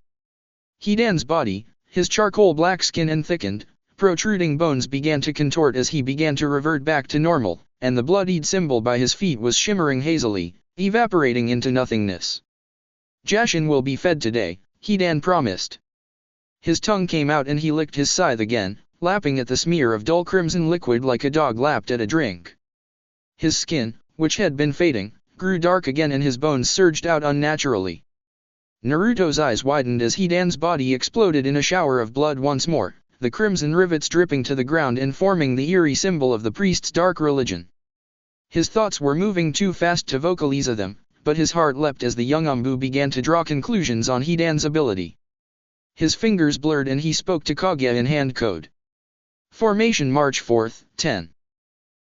Hidan's body, his charcoal black skin and thickened, protruding bones began to contort as he began to revert back to normal, and the bloodied symbol by his feet was shimmering hazily, evaporating into nothingness. "Jashin will be fed today," Hidan promised. His tongue came out and he licked his scythe again, lapping at the smear of dull crimson liquid like a dog lapped at a drink. His skin, which had been fading, grew dark again and his bones surged out unnaturally. Naruto's eyes widened as Hidan's body exploded in a shower of blood once more, the crimson rivets dripping to the ground and forming the eerie symbol of the priest's dark religion. His thoughts were moving too fast to vocalize them, but his heart leapt as the young Anbu began to draw conclusions on Hidan's ability. His fingers blurred and he spoke to Kage in hand code. Formation March 4th, 10.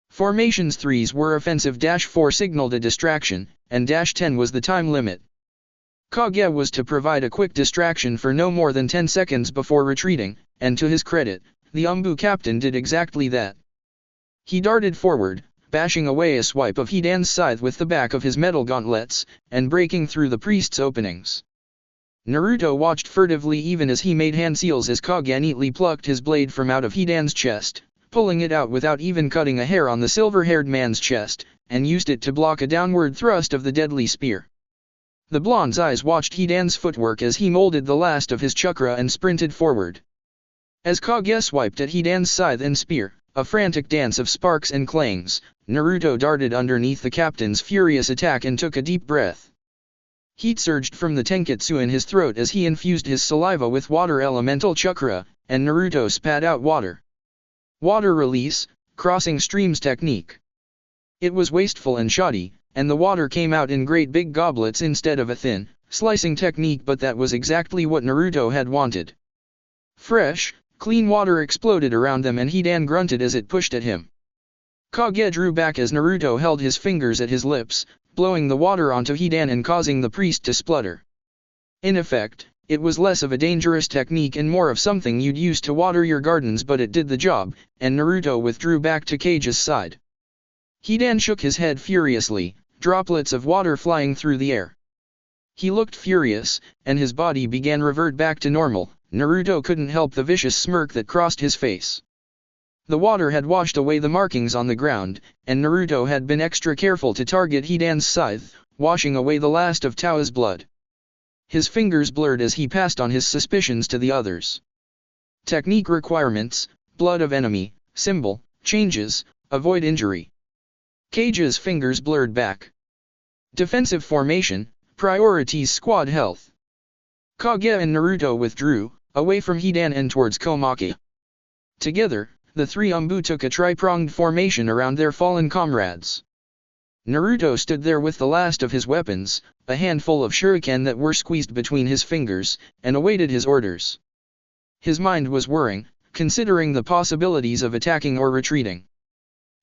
Formations 3s were offensive. -4 signaled a distraction, and -10 was the time limit. Kage was to provide a quick distraction for no more than 10 seconds before retreating, and to his credit, the Anbu captain did exactly that. He darted forward, bashing away a swipe of Hidan's scythe with the back of his metal gauntlets, and breaking through the priest's openings. Naruto watched furtively even as he made hand seals as Kage neatly plucked his blade from out of Hidan's chest, pulling it out without even cutting a hair on the silver-haired man's chest, and used it to block a downward thrust of the deadly spear. The blonde's eyes watched Hidan's footwork as he molded the last of his chakra and sprinted forward. As Kage swiped at Hidan's scythe and spear, a frantic dance of sparks and clangs, Naruto darted underneath the captain's furious attack and took a deep breath. Heat surged from the tenketsu in his throat as he infused his saliva with water elemental chakra, and Naruto spat out water. Water release, crossing streams technique. It was wasteful and shoddy, and the water came out in great big goblets instead of a thin, slicing technique, but that was exactly what Naruto had wanted. Fresh, clean water exploded around them and Hidan grunted as it pushed at him. Kage drew back as Naruto held his fingers at his lips, blowing the water onto Hidan and causing the priest to splutter. In effect, It was less of a dangerous technique and more of something you'd use to water your gardens, but it did the job, and Naruto withdrew back to Kage's side. Hidan shook his head furiously, droplets of water flying through the air. He looked furious, and his body began revert back to normal. Naruto couldn't help the vicious smirk that crossed his face. The water had washed away the markings on the ground, and Naruto had been extra careful to target Hidan's scythe, washing away the last of Tao's blood. His fingers blurred as he passed on his suspicions to the others. Technique requirements: blood of enemy, symbol, changes, avoid injury. Kage's fingers blurred back. Defensive formation, priorities squad health. Kage and Naruto withdrew, away from Hidan and towards Komaki. Together, the three Anbu took a tri-pronged formation around their fallen comrades. Naruto stood there with the last of his weapons, a handful of shuriken that were squeezed between his fingers, and awaited his orders. His mind was whirring, considering the possibilities of attacking or retreating.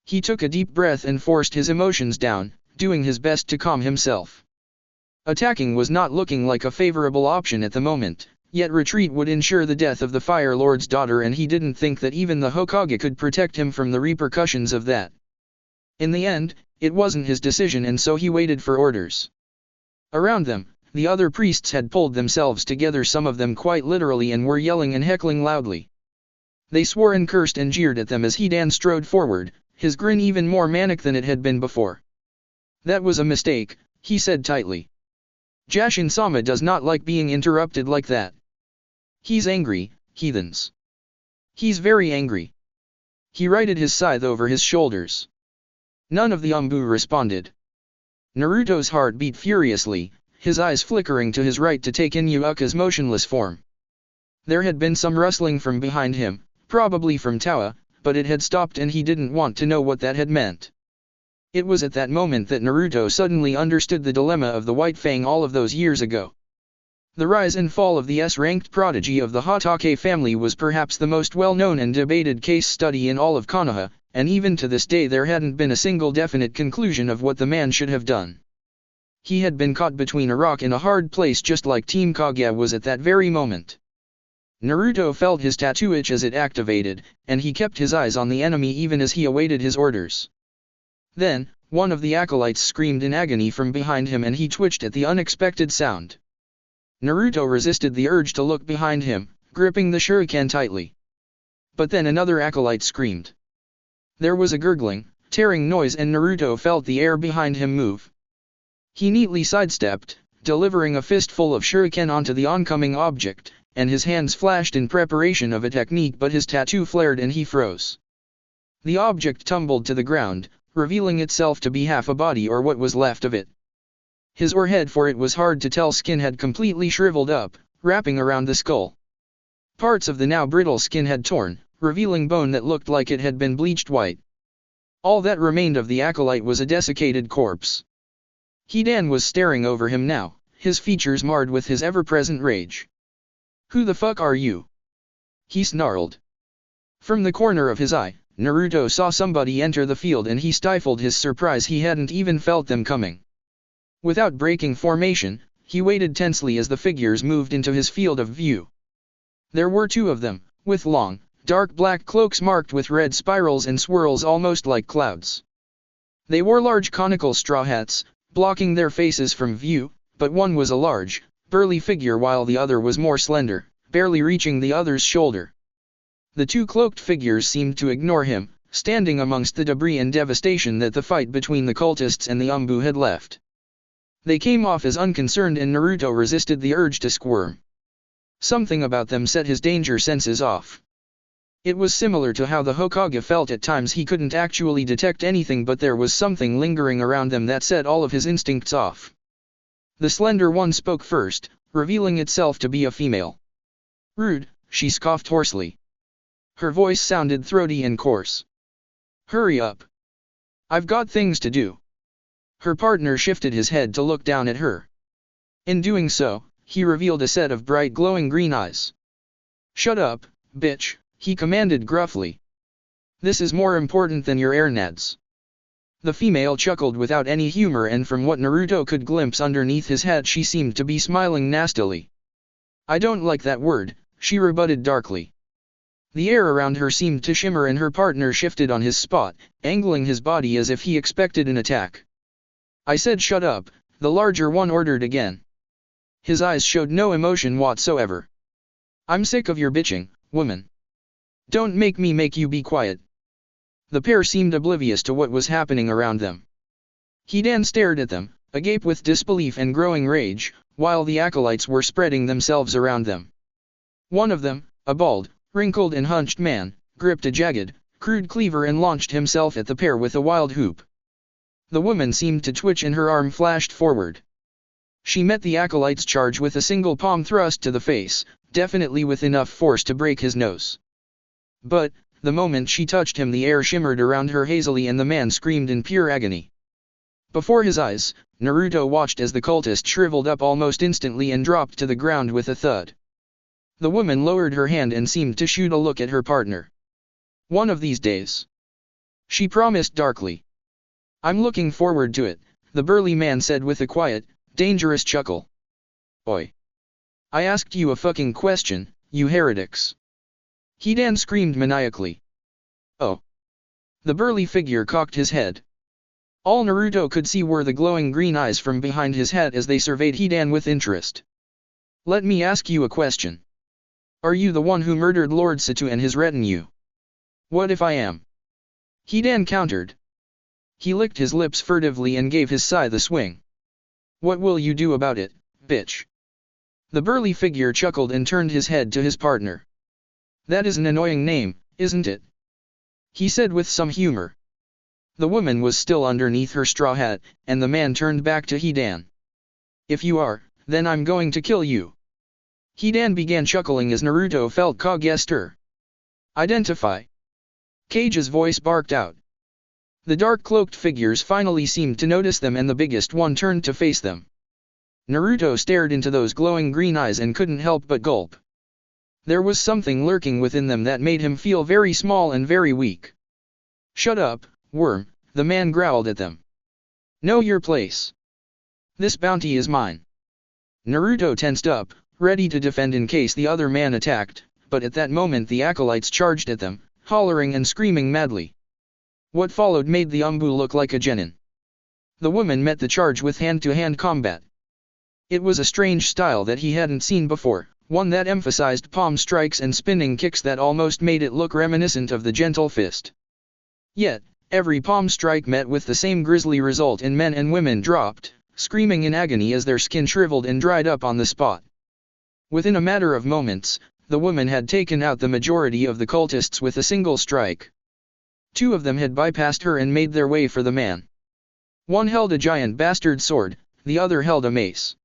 He took a deep breath and forced his emotions down, doing his best to calm himself. Attacking was not looking like a favorable option at the moment, yet retreat would ensure the death of the Fire Lord's daughter, and he didn't think that even the Hokage could protect him from the repercussions of that. In the end, it wasn't his decision, and so he waited for orders. Around them, the other priests had pulled themselves together, some of them quite literally, and were yelling and heckling loudly. They swore and cursed and jeered at them as Hidan strode forward, his grin even more manic than it had been before. "That was a mistake," he said tightly. "Jashin-sama does not like being interrupted like that. He's angry, heathens. He's very angry." He righted his scythe over his shoulders. None of the Anbu responded. Naruto's heart beat furiously, his eyes flickering to his right to take in Yuuka's motionless form. There had been some rustling from behind him, probably from Tao, but it had stopped and he didn't want to know what that had meant. It was at that moment that Naruto suddenly understood the dilemma of the White Fang all of those years ago. The rise and fall of the S-ranked prodigy of the Hokage family was perhaps the most well-known and debated case study in all of Konoha, and even to this day there hadn't been a single definite conclusion of what the man should have done. He had been caught between a rock and a hard place, just like Team Kage was at that very moment. Naruto felt his tattoo itch as it activated, and he kept his eyes on the enemy even as he awaited his orders. Then, one of the acolytes screamed in agony from behind him, and he twitched at the unexpected sound. Naruto resisted the urge to look behind him, gripping the shuriken tightly. But then another acolyte screamed. There was a gurgling, tearing noise, and Naruto felt the air behind him move. He neatly sidestepped, delivering a fistful of shuriken onto the oncoming object, and his hands flashed in preparation of a technique, but his tattoo flared and he froze. The object tumbled to the ground, revealing itself to be half a body, or what was left of it. His or head, for it was hard to tell, skin had completely shriveled up, wrapping around the skull. Parts of the now brittle skin had torn, revealing bone that looked like it had been bleached white. All that remained of the acolyte was a desiccated corpse. Hidan was staring over him now, his features marred with his ever-present rage. "Who the fuck are you?" he snarled. From the corner of his eye, Naruto saw somebody enter the field, and he stifled his surprise. He hadn't even felt them coming. Without breaking formation, he waited tensely as the figures moved into his field of view. There were two of them, with long, dark black cloaks marked with red spirals and swirls almost like clouds. They wore large conical straw hats, blocking their faces from view, but one was a large, burly figure while the other was more slender, barely reaching the other's shoulder. The two cloaked figures seemed to ignore him, standing amongst the debris and devastation that the fight between the cultists and the Anbu had left. They came off as unconcerned, and Naruto resisted the urge to squirm. Something about them set his danger senses off. It was similar to how the Hokage felt at times. He couldn't actually detect anything, but there was something lingering around them that set all of his instincts off. The slender one spoke first, revealing itself to be a female. "Rude," she scoffed hoarsely. Her voice sounded throaty and coarse. "Hurry up. I've got things to do." Her partner shifted his head to look down at her. In doing so, he revealed a set of bright glowing green eyes. "Shut up, bitch," he commanded gruffly. "This is more important than your airnads." The female chuckled without any humor, and from what Naruto could glimpse underneath his hat, she seemed to be smiling nastily. I don't like that word, she rebutted darkly. The air around her seemed to shimmer and her partner shifted on his spot, angling his body as if he expected an attack. I said shut up, the larger one ordered again. His eyes showed no emotion whatsoever. I'm sick of your bitching, woman. Don't make me make you be quiet. The pair seemed oblivious to what was happening around them. Hidan stared at them, agape with disbelief and growing rage, while the acolytes were spreading themselves around them. One of them, a bald, wrinkled and hunched man, gripped a jagged, crude cleaver and launched himself at the pair with a wild whoop. The woman seemed to twitch and her arm flashed forward. She met the acolyte's charge with a single palm thrust to the face, definitely with enough force to break his nose. But, the moment she touched him the air shimmered around her hazily and the man screamed in pure agony. Before his eyes, Naruto watched as the cultist shriveled up almost instantly and dropped to the ground with a thud. The woman lowered her hand and seemed to shoot a look at her partner. One of these days. She promised darkly. I'm looking forward to it, the burly man said with a quiet, dangerous chuckle. Oi. I asked you a fucking question, you heretics. Hidan screamed maniacally. Oh. The burly figure cocked his head. All Naruto could see were the glowing green eyes from behind his hat as they surveyed Hidan with interest. Let me ask you a question. Are you the one who murdered Lord Satu and his retinue? What if I am? Hidan countered. He licked his lips furtively and gave his sigh the swing. What will you do about it, bitch? The burly figure chuckled and turned his head to his partner. That is an annoying name, isn't it? He said with some humor. The woman was still underneath her straw hat, and the man turned back to Hidan. If you are, then I'm going to kill you. Hidan began chuckling as Naruto felt Kage stir. Identify. Kage's voice barked out. The dark-cloaked figures finally seemed to notice them and the biggest one turned to face them. Naruto stared into those glowing green eyes and couldn't help but gulp. There was something lurking within them that made him feel very small and very weak. Shut up, worm, the man growled at them. Know your place. This bounty is mine. Naruto tensed up, ready to defend in case the other man attacked, but at that moment the acolytes charged at them, hollering and screaming madly. What followed made the Anbu look like a genin. The woman met the charge with hand-to-hand combat. It was a strange style that he hadn't seen before, one that emphasized palm strikes and spinning kicks that almost made it look reminiscent of the gentle fist. Yet, every palm strike met with the same grisly result and men and women dropped, screaming in agony as their skin shriveled and dried up on the spot. Within a matter of moments, the woman had taken out the majority of the cultists with a single strike. Two of them had bypassed her and made their way for the man. One held a giant bastard sword, the other held a mace.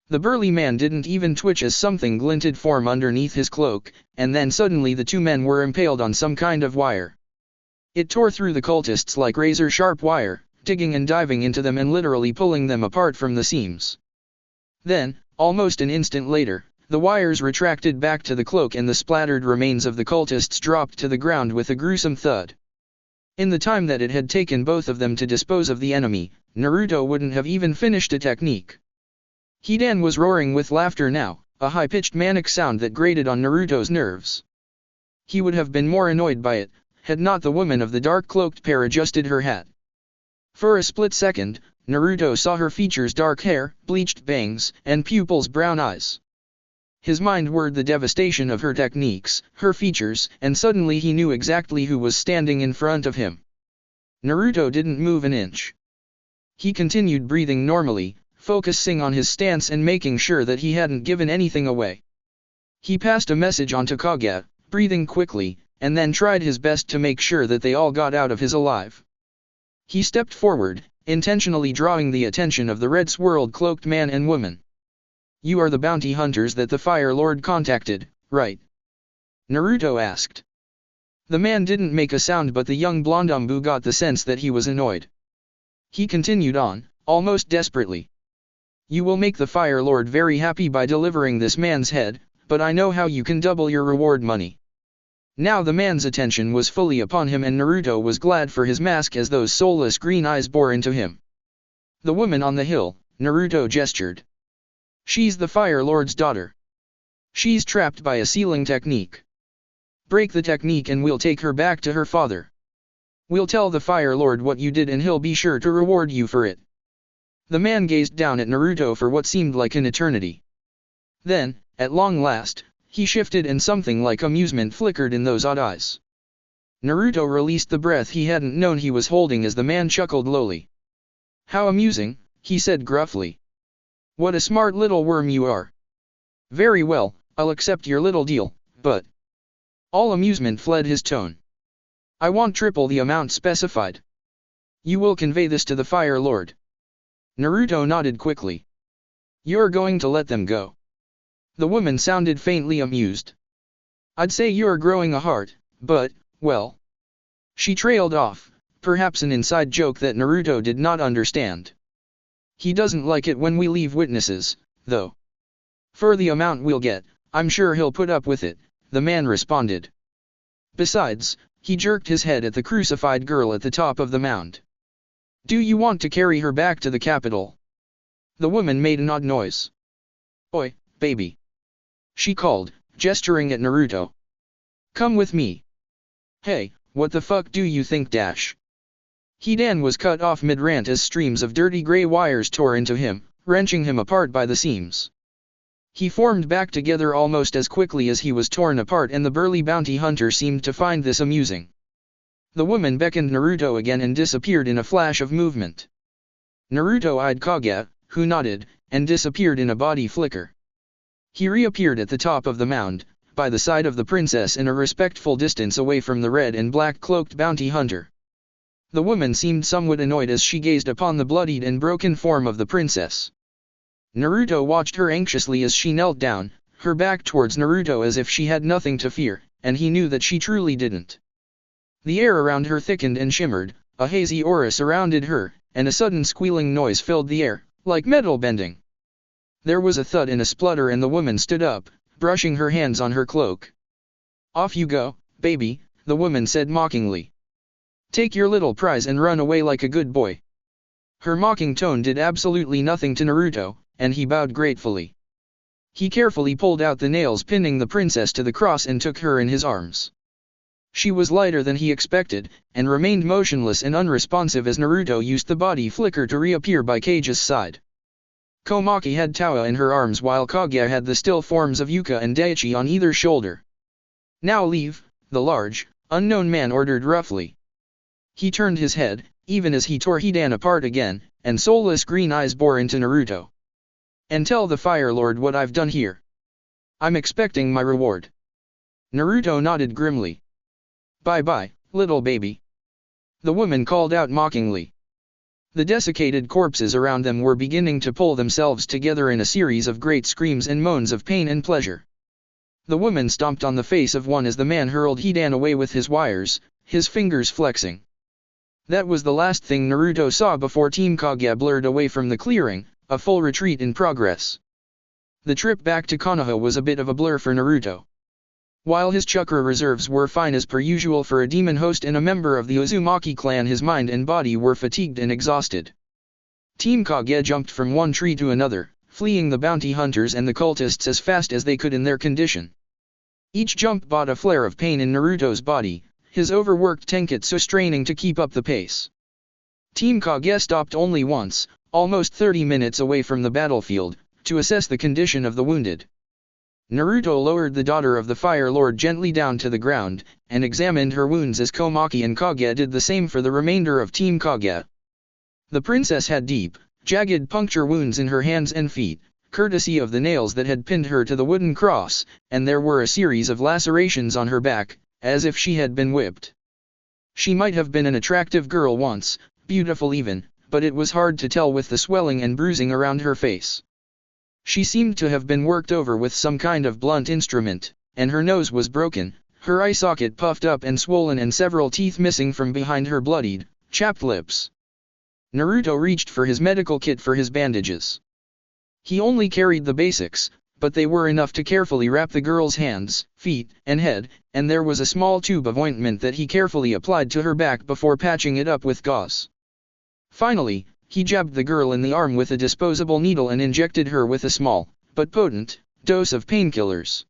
The burly man didn't even twitch as something glinted from underneath his cloak, and then suddenly the two men were impaled on some kind of wire. It tore through the cultists like razor-sharp wire, digging and diving into them and literally pulling them apart from the seams. Then, almost an instant later, the wires retracted back to the cloak and the splattered remains of the cultists dropped to the ground with a gruesome thud. In the time that it had taken both of them to dispose of the enemy, Naruto wouldn't have even finished a technique. Hidan was roaring with laughter now, a high-pitched manic sound that grated on Naruto's nerves. He would have been more annoyed by it, had not the woman of the dark-cloaked pair adjusted her hat. For a split second, Naruto saw her features: dark hair, bleached bangs, and pupils brown eyes. His mind whirred the devastation of her techniques, her features, and suddenly he knew exactly who was standing in front of him. Naruto didn't move an inch. He continued breathing normally, focusing on his stance and making sure that he hadn't given anything away. He passed a message on to Kage, breathing quickly, and then tried his best to make sure that they all got out of his alive. He stepped forward, intentionally drawing the attention of the red-swirled cloaked man and woman. You are the bounty hunters that the Fire Lord contacted, right? Naruto asked. The man didn't make a sound, but the young blonde Anbu got the sense that he was annoyed. He continued on, almost desperately. You will make the Fire Lord very happy by delivering this man's head, but I know how you can double your reward money. Now the man's attention was fully upon him and Naruto was glad for his mask as those soulless green eyes bore into him. The woman on the hill, Naruto gestured. She's the Fire Lord's daughter. She's trapped by a sealing technique. Break the technique and we'll take her back to her father. We'll tell the Fire Lord what you did and he'll be sure to reward you for it. The man gazed down at Naruto for what seemed like an eternity. Then, at long last, he shifted and something like amusement flickered in those odd eyes. Naruto released the breath he hadn't known he was holding as the man chuckled lowly. How amusing, he said gruffly. What a smart little worm you are. Very well, I'll accept your little deal, but... All amusement fled his tone. I want triple the amount specified. You will convey this to the Fire Lord. Naruto nodded quickly. You're going to let them go. The woman sounded faintly amused. I'd say you're growing a heart, but, well... She trailed off, perhaps an inside joke that Naruto did not understand. He doesn't like it when we leave witnesses, though. For the amount we'll get, I'm sure he'll put up with it, the man responded. Besides, he jerked his head at the crucified girl at the top of the mound. Do you want to carry her back to the capital? The woman made an odd noise. Oi, baby. She called, gesturing at Naruto. Come with me. Hey, what the fuck do you think dash? Hidan was cut off mid-rant as streams of dirty grey wires tore into him, wrenching him apart by the seams. He formed back together almost as quickly as he was torn apart and the burly bounty hunter seemed to find this amusing. The woman beckoned Naruto again and disappeared in a flash of movement. Naruto eyed Kage, who nodded, and disappeared in a body flicker. He reappeared at the top of the mound, by the side of the princess in a respectful distance away from the red and black cloaked bounty hunter. The woman seemed somewhat annoyed as she gazed upon the bloodied and broken form of the princess. Naruto watched her anxiously as she knelt down, her back towards Naruto as if she had nothing to fear, and he knew that she truly didn't. The air around her thickened and shimmered, a hazy aura surrounded her, and a sudden squealing noise filled the air, like metal bending. There was a thud and a splutter and the woman stood up, brushing her hands on her cloak. Off you go, baby, the woman said mockingly. Take your little prize and run away like a good boy. Her mocking tone did absolutely nothing to Naruto, and he bowed gratefully. He carefully pulled out the nails pinning the princess to the cross and took her in his arms. She was lighter than he expected, and remained motionless and unresponsive as Naruto used the body flicker to reappear by Kage's side. Komaki had Tawa in her arms while Kage had the still forms of Yuka and Daichi on either shoulder. Now leave, the large, unknown man ordered roughly. He turned his head, even as he tore Hidan apart again, and soulless green eyes bore into Naruto. And tell the Fire Lord what I've done here. I'm expecting my reward. Naruto nodded grimly. Bye-bye, little baby. The woman called out mockingly. The desiccated corpses around them were beginning to pull themselves together in a series of great screams and moans of pain and pleasure. The woman stomped on the face of one as the man hurled Hidan away with his wires, his fingers flexing. That was the last thing Naruto saw before Team Kage blurred away from the clearing, a full retreat in progress. The trip back to Konoha was a bit of a blur for Naruto. While his chakra reserves were fine as per usual for a demon host and a member of the Uzumaki clan, his mind and body were fatigued and exhausted. Team Kage jumped from one tree to another, fleeing the bounty hunters and the cultists as fast as they could in their condition. Each jump brought a flare of pain in Naruto's body, his overworked Tenketsu straining to keep up the pace. Team Kage stopped only once, almost 30 minutes away from the battlefield, to assess the condition of the wounded. Naruto lowered the daughter of the Fire Lord gently down to the ground, and examined her wounds as Komaki and Kage did the same for the remainder of Team Kage. The princess had deep, jagged puncture wounds in her hands and feet, courtesy of the nails that had pinned her to the wooden cross, and there were a series of lacerations on her back, as if she had been whipped. She might have been an attractive girl once, beautiful even, but it was hard to tell with the swelling and bruising around her face. She seemed to have been worked over with some kind of blunt instrument, and her nose was broken, her eye socket puffed up and swollen and several teeth missing from behind her bloodied, chapped lips. Naruto reached for his medical kit for his bandages. He only carried the basics, but they were enough to carefully wrap the girl's hands, feet, and head, and there was a small tube of ointment that he carefully applied to her back before patching it up with gauze. Finally, he jabbed the girl in the arm with a disposable needle and injected her with a small, but potent, dose of painkillers.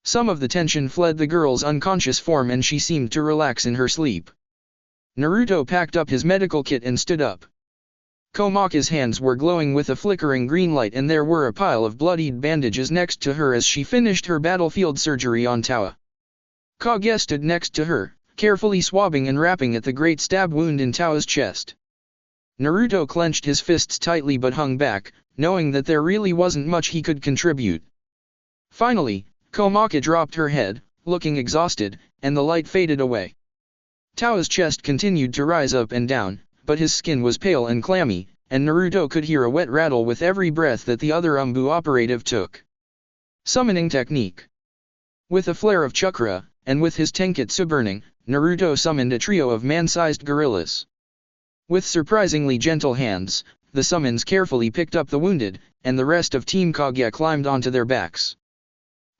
Some of the tension fled the girl's unconscious form and she seemed to relax in her sleep. Naruto packed up his medical kit and stood up. Komake's hands were glowing with a flickering green light and there were a pile of bloodied bandages next to her as she finished her battlefield surgery on Towa. Kage stood next to her, carefully swabbing and wrapping at the great stab wound in Towa's chest. Naruto clenched his fists tightly but hung back, knowing that there really wasn't much he could contribute. Finally, Komake dropped her head, looking exhausted, and the light faded away. Towa's chest continued to rise up and down, but his skin was pale and clammy, and Naruto could hear a wet rattle with every breath that the other Anbu operative took. Summoning technique. With a flare of chakra, and with his tenketsu burning, Naruto summoned a trio of man-sized gorillas. With surprisingly gentle hands, the summons carefully picked up the wounded, and the rest of Team Kage climbed onto their backs.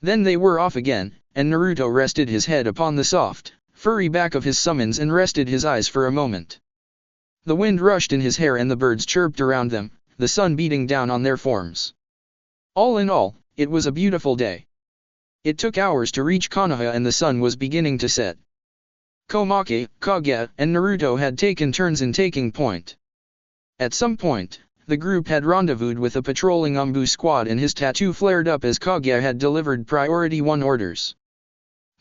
Then they were off again, and Naruto rested his head upon the soft, furry back of his summons and rested his eyes for a moment. The wind rushed in his hair and the birds chirped around them, the sun beating down on their forms. All in all, it was a beautiful day. It took hours to reach Konoha and the sun was beginning to set. Komake, Kage, and Naruto had taken turns in taking point. At some point, the group had rendezvoused with a patrolling Anbu squad and his tattoo flared up as Kage had delivered Priority 1 orders.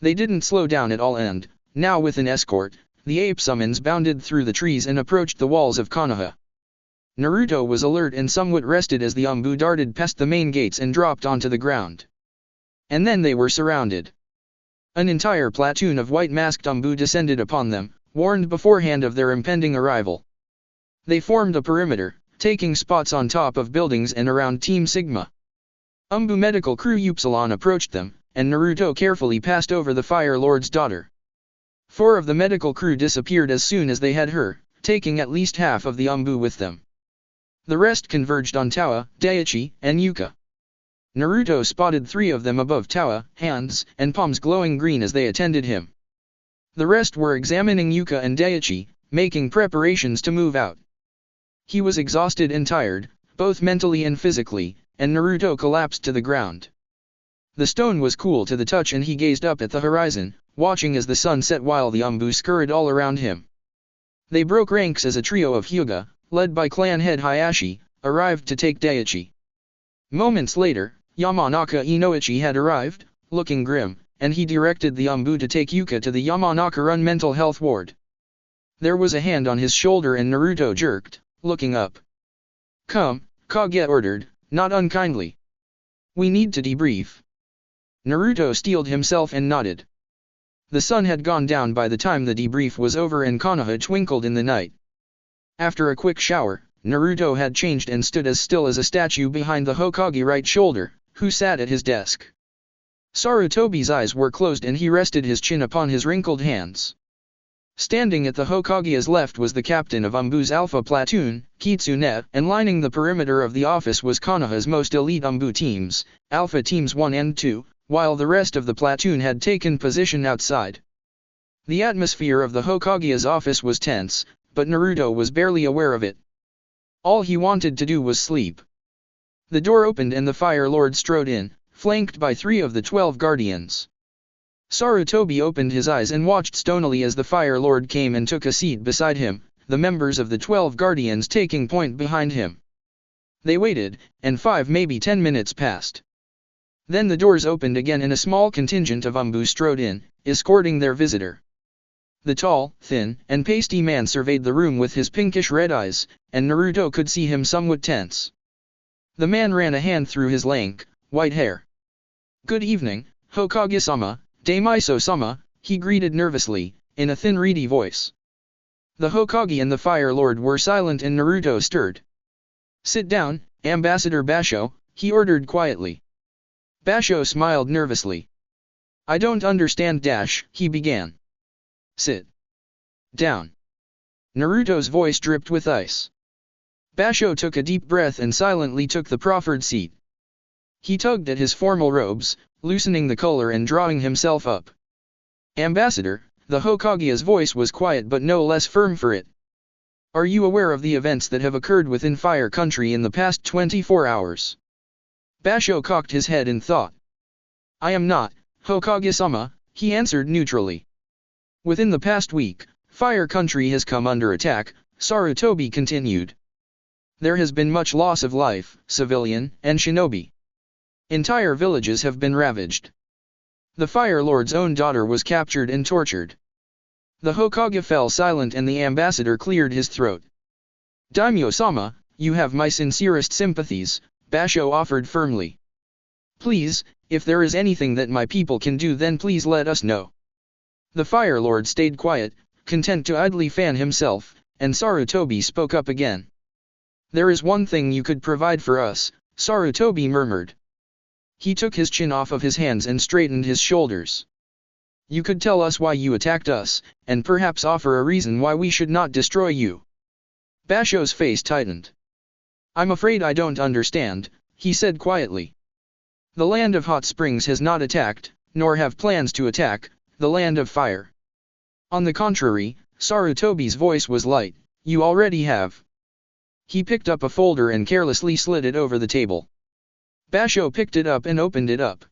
They didn't slow down at all and, now with an escort, the ape summons bounded through the trees and approached the walls of Konoha. Naruto was alert and somewhat rested as the Anbu darted past the main gates and dropped onto the ground. And then they were surrounded. An entire platoon of white-masked Anbu descended upon them, warned beforehand of their impending arrival. They formed a perimeter, taking spots on top of buildings and around Team Sigma. Anbu medical crew Upsilon approached them, and Naruto carefully passed over the Fire Lord's daughter. 4 of the medical crew disappeared as soon as they had her, taking at least half of the Anbu with them. The rest converged on Towa, Daichi, and Yuka. Naruto spotted 3 of them above Towa, hands and palms glowing green as they attended him. The rest were examining Yuka and Daichi, making preparations to move out. He was exhausted and tired, both mentally and physically, and Naruto collapsed to the ground. The stone was cool to the touch and he gazed up at the horizon, watching as the sun set while the Anbu scurried all around him. They broke ranks as a trio of Hyuga, led by clan head Hayashi, arrived to take Daichi. Moments later, Yamanaka Inoichi had arrived, looking grim, and he directed the Anbu to take Yuka to the Yamanaka-run mental health ward. There was a hand on his shoulder and Naruto jerked, looking up. "Come," Kage ordered, not unkindly. "We need to debrief." Naruto steeled himself and nodded. The sun had gone down by the time the debrief was over and Konoha twinkled in the night. After a quick shower, Naruto had changed and stood as still as a statue behind the Hokage right shoulder, who sat at his desk. Sarutobi's eyes were closed and he rested his chin upon his wrinkled hands. Standing at the Hokage's left was the captain of Anbu's Alpha Platoon, Kitsune, and lining the perimeter of the office was Konoha's most elite Anbu teams, Alpha Teams 1 and 2, while the rest of the platoon had taken position outside. The atmosphere of the Hokage's office was tense, but Naruto was barely aware of it. All he wanted to do was sleep. The door opened and the Fire Lord strode in, flanked by 3 of the 12 guardians. Sarutobi opened his eyes and watched stonily as the Fire Lord came and took a seat beside him, the members of the 12 guardians taking point behind him. They waited, and 5 maybe 10 minutes passed. Then the doors opened again and a small contingent of Anbu strode in, escorting their visitor. The tall, thin, and pasty man surveyed the room with his pinkish-red eyes, and Naruto could see him somewhat tense. The man ran a hand through his lank, white hair. "Good evening, Hokage-sama, Daimaso-sama," he greeted nervously, in a thin reedy voice. The Hokage and the Fire Lord were silent and Naruto stirred. "Sit down, Ambassador Basho," he ordered quietly. Basho smiled nervously. "I don't understand he began. "Sit down." Naruto's voice dripped with ice. Basho took a deep breath and silently took the proffered seat. He tugged at his formal robes, loosening the collar and drawing himself up. "Ambassador," the Hokage's voice was quiet but no less firm for it. "Are you aware of the events that have occurred within Fire Country in the past 24 hours? Basho cocked his head in thought. I am not, Hokage-sama, he answered neutrally. Within the past week, Fire Country has come under attack, Sarutobi continued. There has been much loss of life, civilian and shinobi. Entire villages have been ravaged. The Fire Lord's own daughter was captured and tortured. The Hokage fell silent and the ambassador cleared his throat. Daimyo-sama, you have my sincerest sympathies, Basho offered firmly. Please, if there is anything that my people can do, then please let us know. The Fire Lord stayed quiet, content to idly fan himself, and Sarutobi spoke up again. There is one thing you could provide for us, Sarutobi murmured. He took his chin off of his hands and straightened his shoulders. You could tell us why you attacked us, and perhaps offer a reason why we should not destroy you. Basho's face tightened. I'm afraid I don't understand, he said quietly. The land of hot springs has not attacked, nor have plans to attack, the land of fire. On the contrary, Sarutobi's voice was light, you already have. He picked up a folder and carelessly slid it over the table. Basho picked it up and opened it up.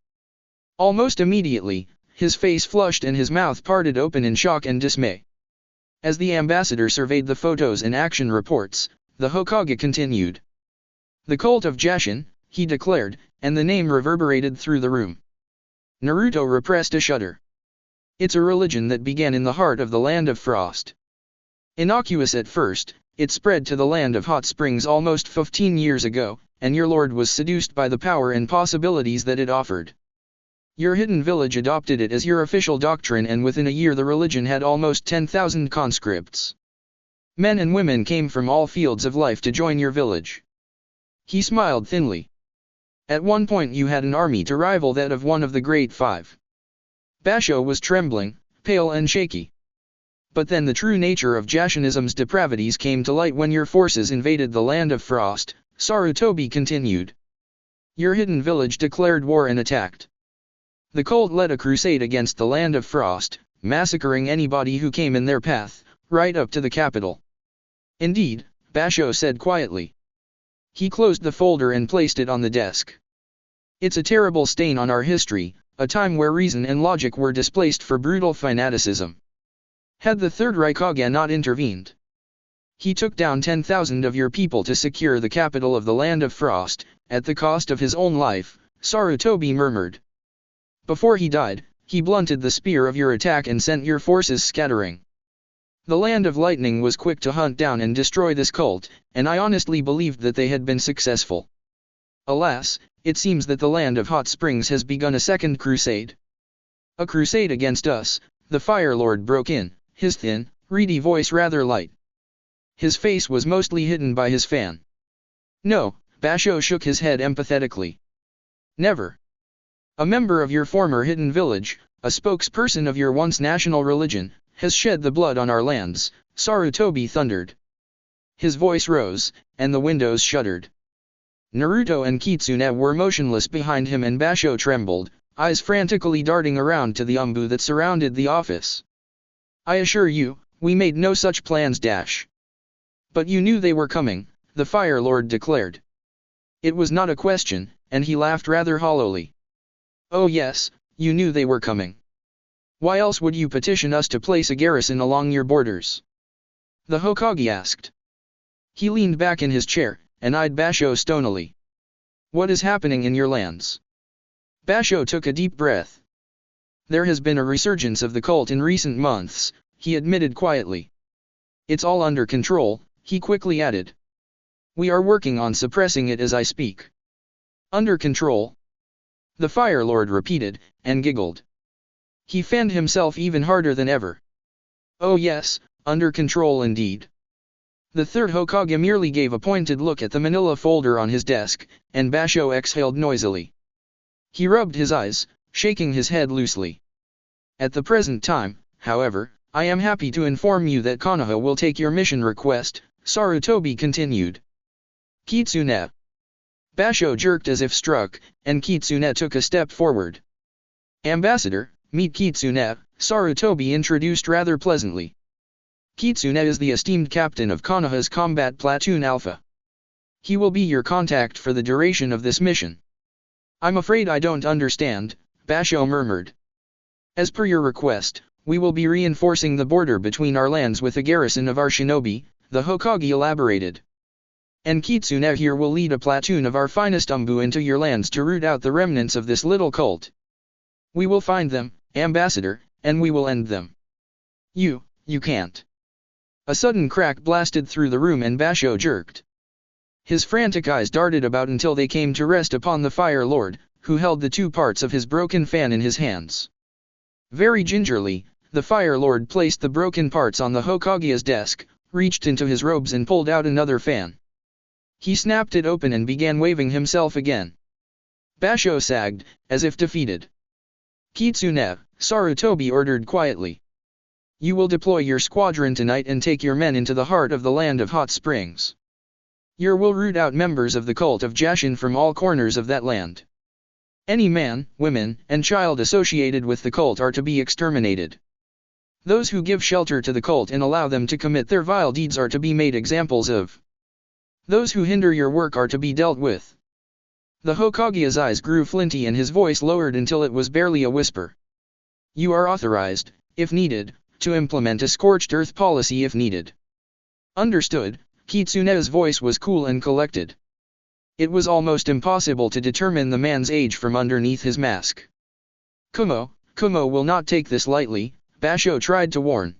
Almost immediately, his face flushed and his mouth parted open in shock and dismay. As the ambassador surveyed the photos and action reports, the Hokage continued. The cult of Jashin, he declared, and the name reverberated through the room. Naruto repressed a shudder. It's a religion that began in the heart of the land of frost. Innocuous at first, it spread to the land of hot springs almost 15 years ago, and your lord was seduced by the power and possibilities that it offered. Your hidden village adopted it as your official doctrine, and within a year the religion had almost 10,000 conscripts. Men and women came from all fields of life to join your village. He smiled thinly. At one point you had an army to rival that of one of the Great Five. Basho was trembling, pale and shaky. But then the true nature of Jashinism's depravities came to light when your forces invaded the land of frost, Sarutobi continued. Your hidden village declared war and attacked. The cult led a crusade against the land of frost, massacring anybody who came in their path, right up to the capital. Indeed, Basho said quietly. He closed the folder and placed it on the desk. It's a terrible stain on our history, a time where reason and logic were displaced for brutal fanaticism. Had the Third Hokage not intervened, he took down 10,000 of your people to secure the capital of the land of frost, at the cost of his own life, Sarutobi murmured. Before he died, he blunted the spear of your attack and sent your forces scattering. The land of lightning was quick to hunt down and destroy this cult, and I honestly believed that they had been successful. Alas, it seems that the land of hot springs has begun a second crusade. A crusade against us, the Fire Lord broke in, his thin, reedy voice rather light. His face was mostly hidden by his fan. No, Basho shook his head empathetically. Never. A member of your former hidden village, a spokesperson of your once national religion, has shed the blood on our lands, Sarutobi thundered. His voice rose, and the windows shuddered. Naruto and Kitsune were motionless behind him, and Basho trembled, eyes frantically darting around to the Anbu that surrounded the office. I assure you, we made no such plans. But you knew they were coming, the Fire Lord declared. It was not a question, and he laughed rather hollowly. Oh yes, you knew they were coming. Why else would you petition us to place a garrison along your borders? The Hokage asked. He leaned back in his chair, and eyed Basho stonily. What is happening in your lands? Basho took a deep breath. There has been a resurgence of the cult in recent months, he admitted quietly. It's all under control, he quickly added. We are working on suppressing it as I speak. Under control? The Fire Lord repeated, and giggled. He fanned himself even harder than ever. Oh yes, under control indeed. The third Hokage merely gave a pointed look at the manila folder on his desk, and Basho exhaled noisily. He rubbed his eyes, shaking his head loosely. At the present time, however, I am happy to inform you that Konoha will take your mission request, Sarutobi continued. Kitsune. Basho jerked as if struck, and Kitsune took a step forward. Ambassador, meet Kitsune, Sarutobi introduced rather pleasantly. Kitsune is the esteemed captain of Konoha's combat platoon Alpha. He will be your contact for the duration of this mission. I'm afraid I don't understand, Basho murmured. As per your request, we will be reinforcing the border between our lands with a garrison of our shinobi, the Hokage elaborated. And Kitsune here will lead a platoon of our finest Anbu into your lands to root out the remnants of this little cult. We will find them, Ambassador, and we will end them. You can't. A sudden crack blasted through the room and Basho jerked. His frantic eyes darted about until they came to rest upon the Fire Lord, who held the two parts of his broken fan in his hands. Very gingerly, the Fire Lord placed the broken parts on the Hokage's desk, reached into his robes and pulled out another fan. He snapped it open and began waving himself again. Basho sagged, as if defeated. Kitsune, Sarutobi ordered quietly. You will deploy your squadron tonight and take your men into the heart of the land of hot springs. You will root out members of the cult of Jashin from all corners of that land. Any man, women, and child associated with the cult are to be exterminated. Those who give shelter to the cult and allow them to commit their vile deeds are to be made examples of. Those who hinder your work are to be dealt with. The Hokage's eyes grew flinty and his voice lowered until it was barely a whisper. You are authorized, if needed, to implement a scorched earth policy if needed. Understood. Kitsune's voice was cool and collected. It was almost impossible to determine the man's age from underneath his mask. Kumo will not take this lightly, Basho tried to warn.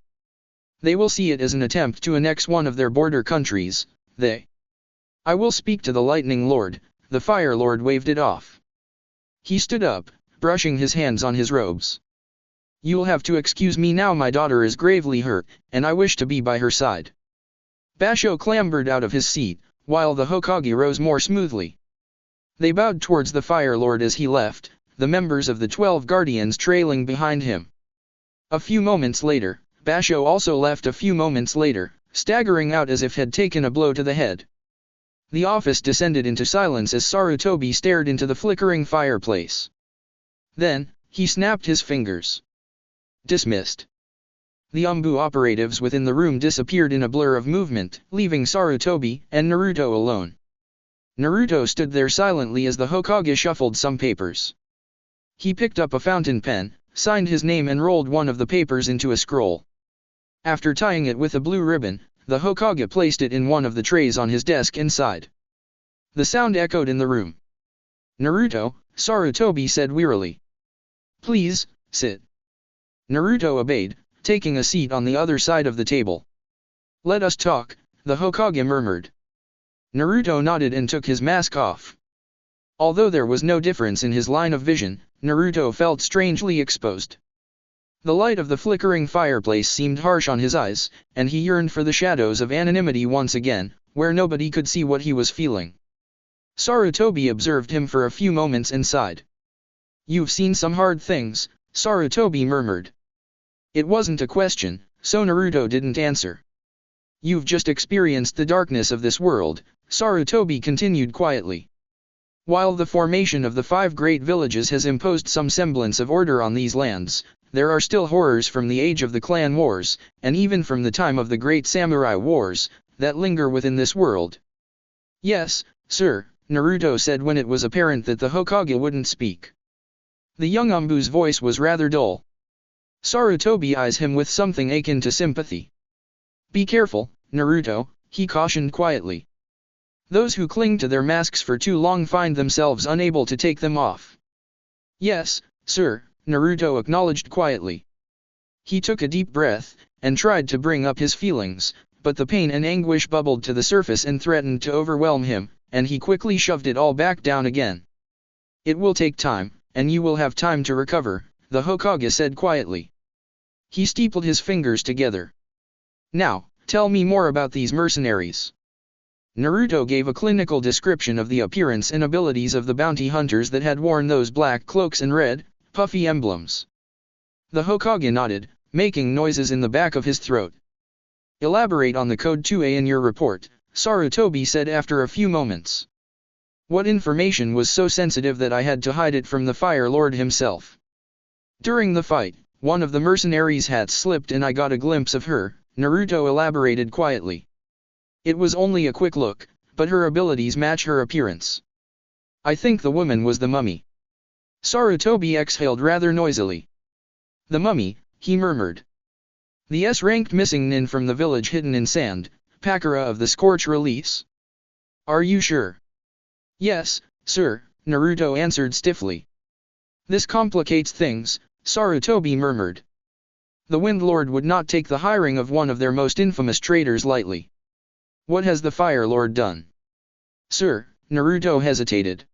They will see it as an attempt to annex one of their border countries, I will speak to the Lightning Lord, the Fire Lord waved it off. He stood up, brushing his hands on his robes. You'll have to excuse me now, my daughter is gravely hurt, and I wish to be by her side. Basho clambered out of his seat, while the Hokage rose more smoothly. They bowed towards the Fire Lord as he left, the members of the 12 Guardians trailing behind him. A few moments later, Basho also left a few moments later, staggering out as if had taken a blow to the head. The office descended into silence as Sarutobi stared into the flickering fireplace. Then, he snapped his fingers. Dismissed. The Anbu operatives within the room disappeared in a blur of movement, leaving Sarutobi and Naruto alone. Naruto stood there silently as the Hokage shuffled some papers. He picked up a fountain pen, signed his name and rolled one of the papers into a scroll. After tying it with a blue ribbon, the Hokage placed it in one of the trays on his desk inside. The sound echoed in the room. Naruto, Sarutobi said wearily. Please, sit. Naruto obeyed, taking a seat on the other side of the table. Let us talk, the Hokage murmured. Naruto nodded and took his mask off. Although there was no difference in his line of vision, Naruto felt strangely exposed. The light of the flickering fireplace seemed harsh on his eyes, and he yearned for the shadows of anonymity once again, where nobody could see what he was feeling. Sarutobi observed him for a few moments and sighed. You've seen some hard things, Sarutobi murmured. It wasn't a question, so Naruto didn't answer. You've just experienced the darkness of this world, Sarutobi continued quietly. While the formation of the 5 great villages has imposed some semblance of order on these lands, there are still horrors from the age of the clan wars, and even from the time of the great samurai wars, that linger within this world. Yes, sir, Naruto said when it was apparent that the Hokage wouldn't speak. The young Anbu's voice was rather dull. Sarutobi eyes him with something akin to sympathy. Be careful, Naruto, he cautioned quietly. Those who cling to their masks for too long find themselves unable to take them off. Yes, sir, Naruto acknowledged quietly. He took a deep breath, and tried to bring up his feelings, but the pain and anguish bubbled to the surface and threatened to overwhelm him, and he quickly shoved it all back down again. It will take time, and you will have time to recover, the Hokage said quietly. He steepled his fingers together. Now, tell me more about these mercenaries. Naruto gave a clinical description of the appearance and abilities of the bounty hunters that had worn those black cloaks and red, puffy emblems. The Hokage nodded, making noises in the back of his throat. Elaborate on the Code 2A in your report, Sarutobi said after a few moments. What information was so sensitive that I had to hide it from the Fire Lord himself? During the fight, one of the mercenaries' hats slipped and I got a glimpse of her, Naruto elaborated quietly. It was only a quick look, but her abilities match her appearance. I think the woman was the mummy. Sarutobi exhaled rather noisily. The mummy, he murmured. The S-ranked missing nin from the village hidden in sand, Pakura of the Scorch Release. Are you sure? Yes, sir, Naruto answered stiffly. This complicates things, Sarutobi murmured. The Wind Lord would not take the hiring of one of their most infamous traitors lightly. What has the Fire Lord done? Sir, Naruto hesitated.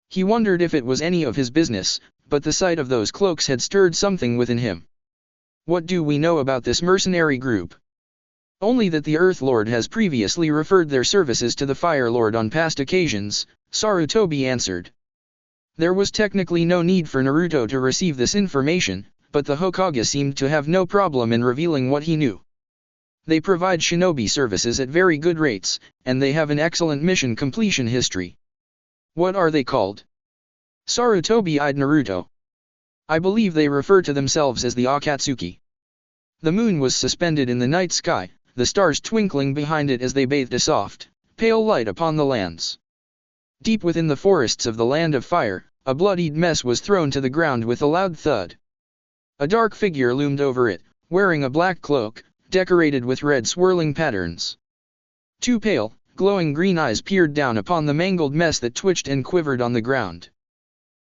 He wondered if it was any of his business, but the sight of those cloaks had stirred something within him. What do we know about this mercenary group? Only that the Earth Lord has previously referred their services to the Fire Lord on past occasions, Sarutobi answered. There was technically no need for Naruto to receive this information, but the Hokage seemed to have no problem in revealing what he knew. They provide shinobi services at very good rates, and they have an excellent mission completion history. What are they called? Sarutobi eyed Naruto. I believe they refer to themselves as the Akatsuki. The moon was suspended in the night sky, the stars twinkling behind it as they bathed a soft, pale light upon the lands. Deep within the forests of the Land of Fire, a bloodied mess was thrown to the ground with a loud thud. A dark figure loomed over it, wearing a black cloak, decorated with red swirling patterns. Two pale, glowing green eyes peered down upon the mangled mess that twitched and quivered on the ground.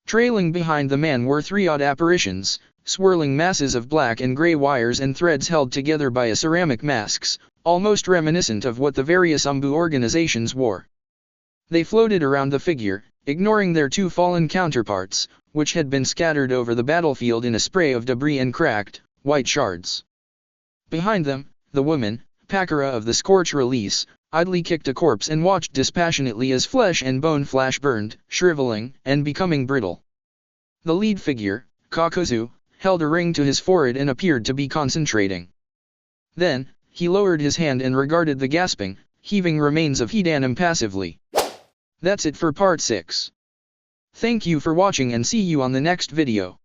Trailing behind the man were three odd apparitions, swirling masses of black and gray wires and threads held together by a ceramic masks, almost reminiscent of what the various Anbu organizations wore. They floated around the figure, ignoring their two fallen counterparts, which had been scattered over the battlefield in a spray of debris and cracked, white shards. Behind them, the woman, Pakura of the Scorch Release, idly kicked a corpse and watched dispassionately as flesh and bone flash burned, shriveling, and becoming brittle. The lead figure, Kakuzu, held a ring to his forehead and appeared to be concentrating. Then, he lowered his hand and regarded the gasping, heaving remains of Hidan impassively. That's it for part 6. Thank you for watching and see you on the next video.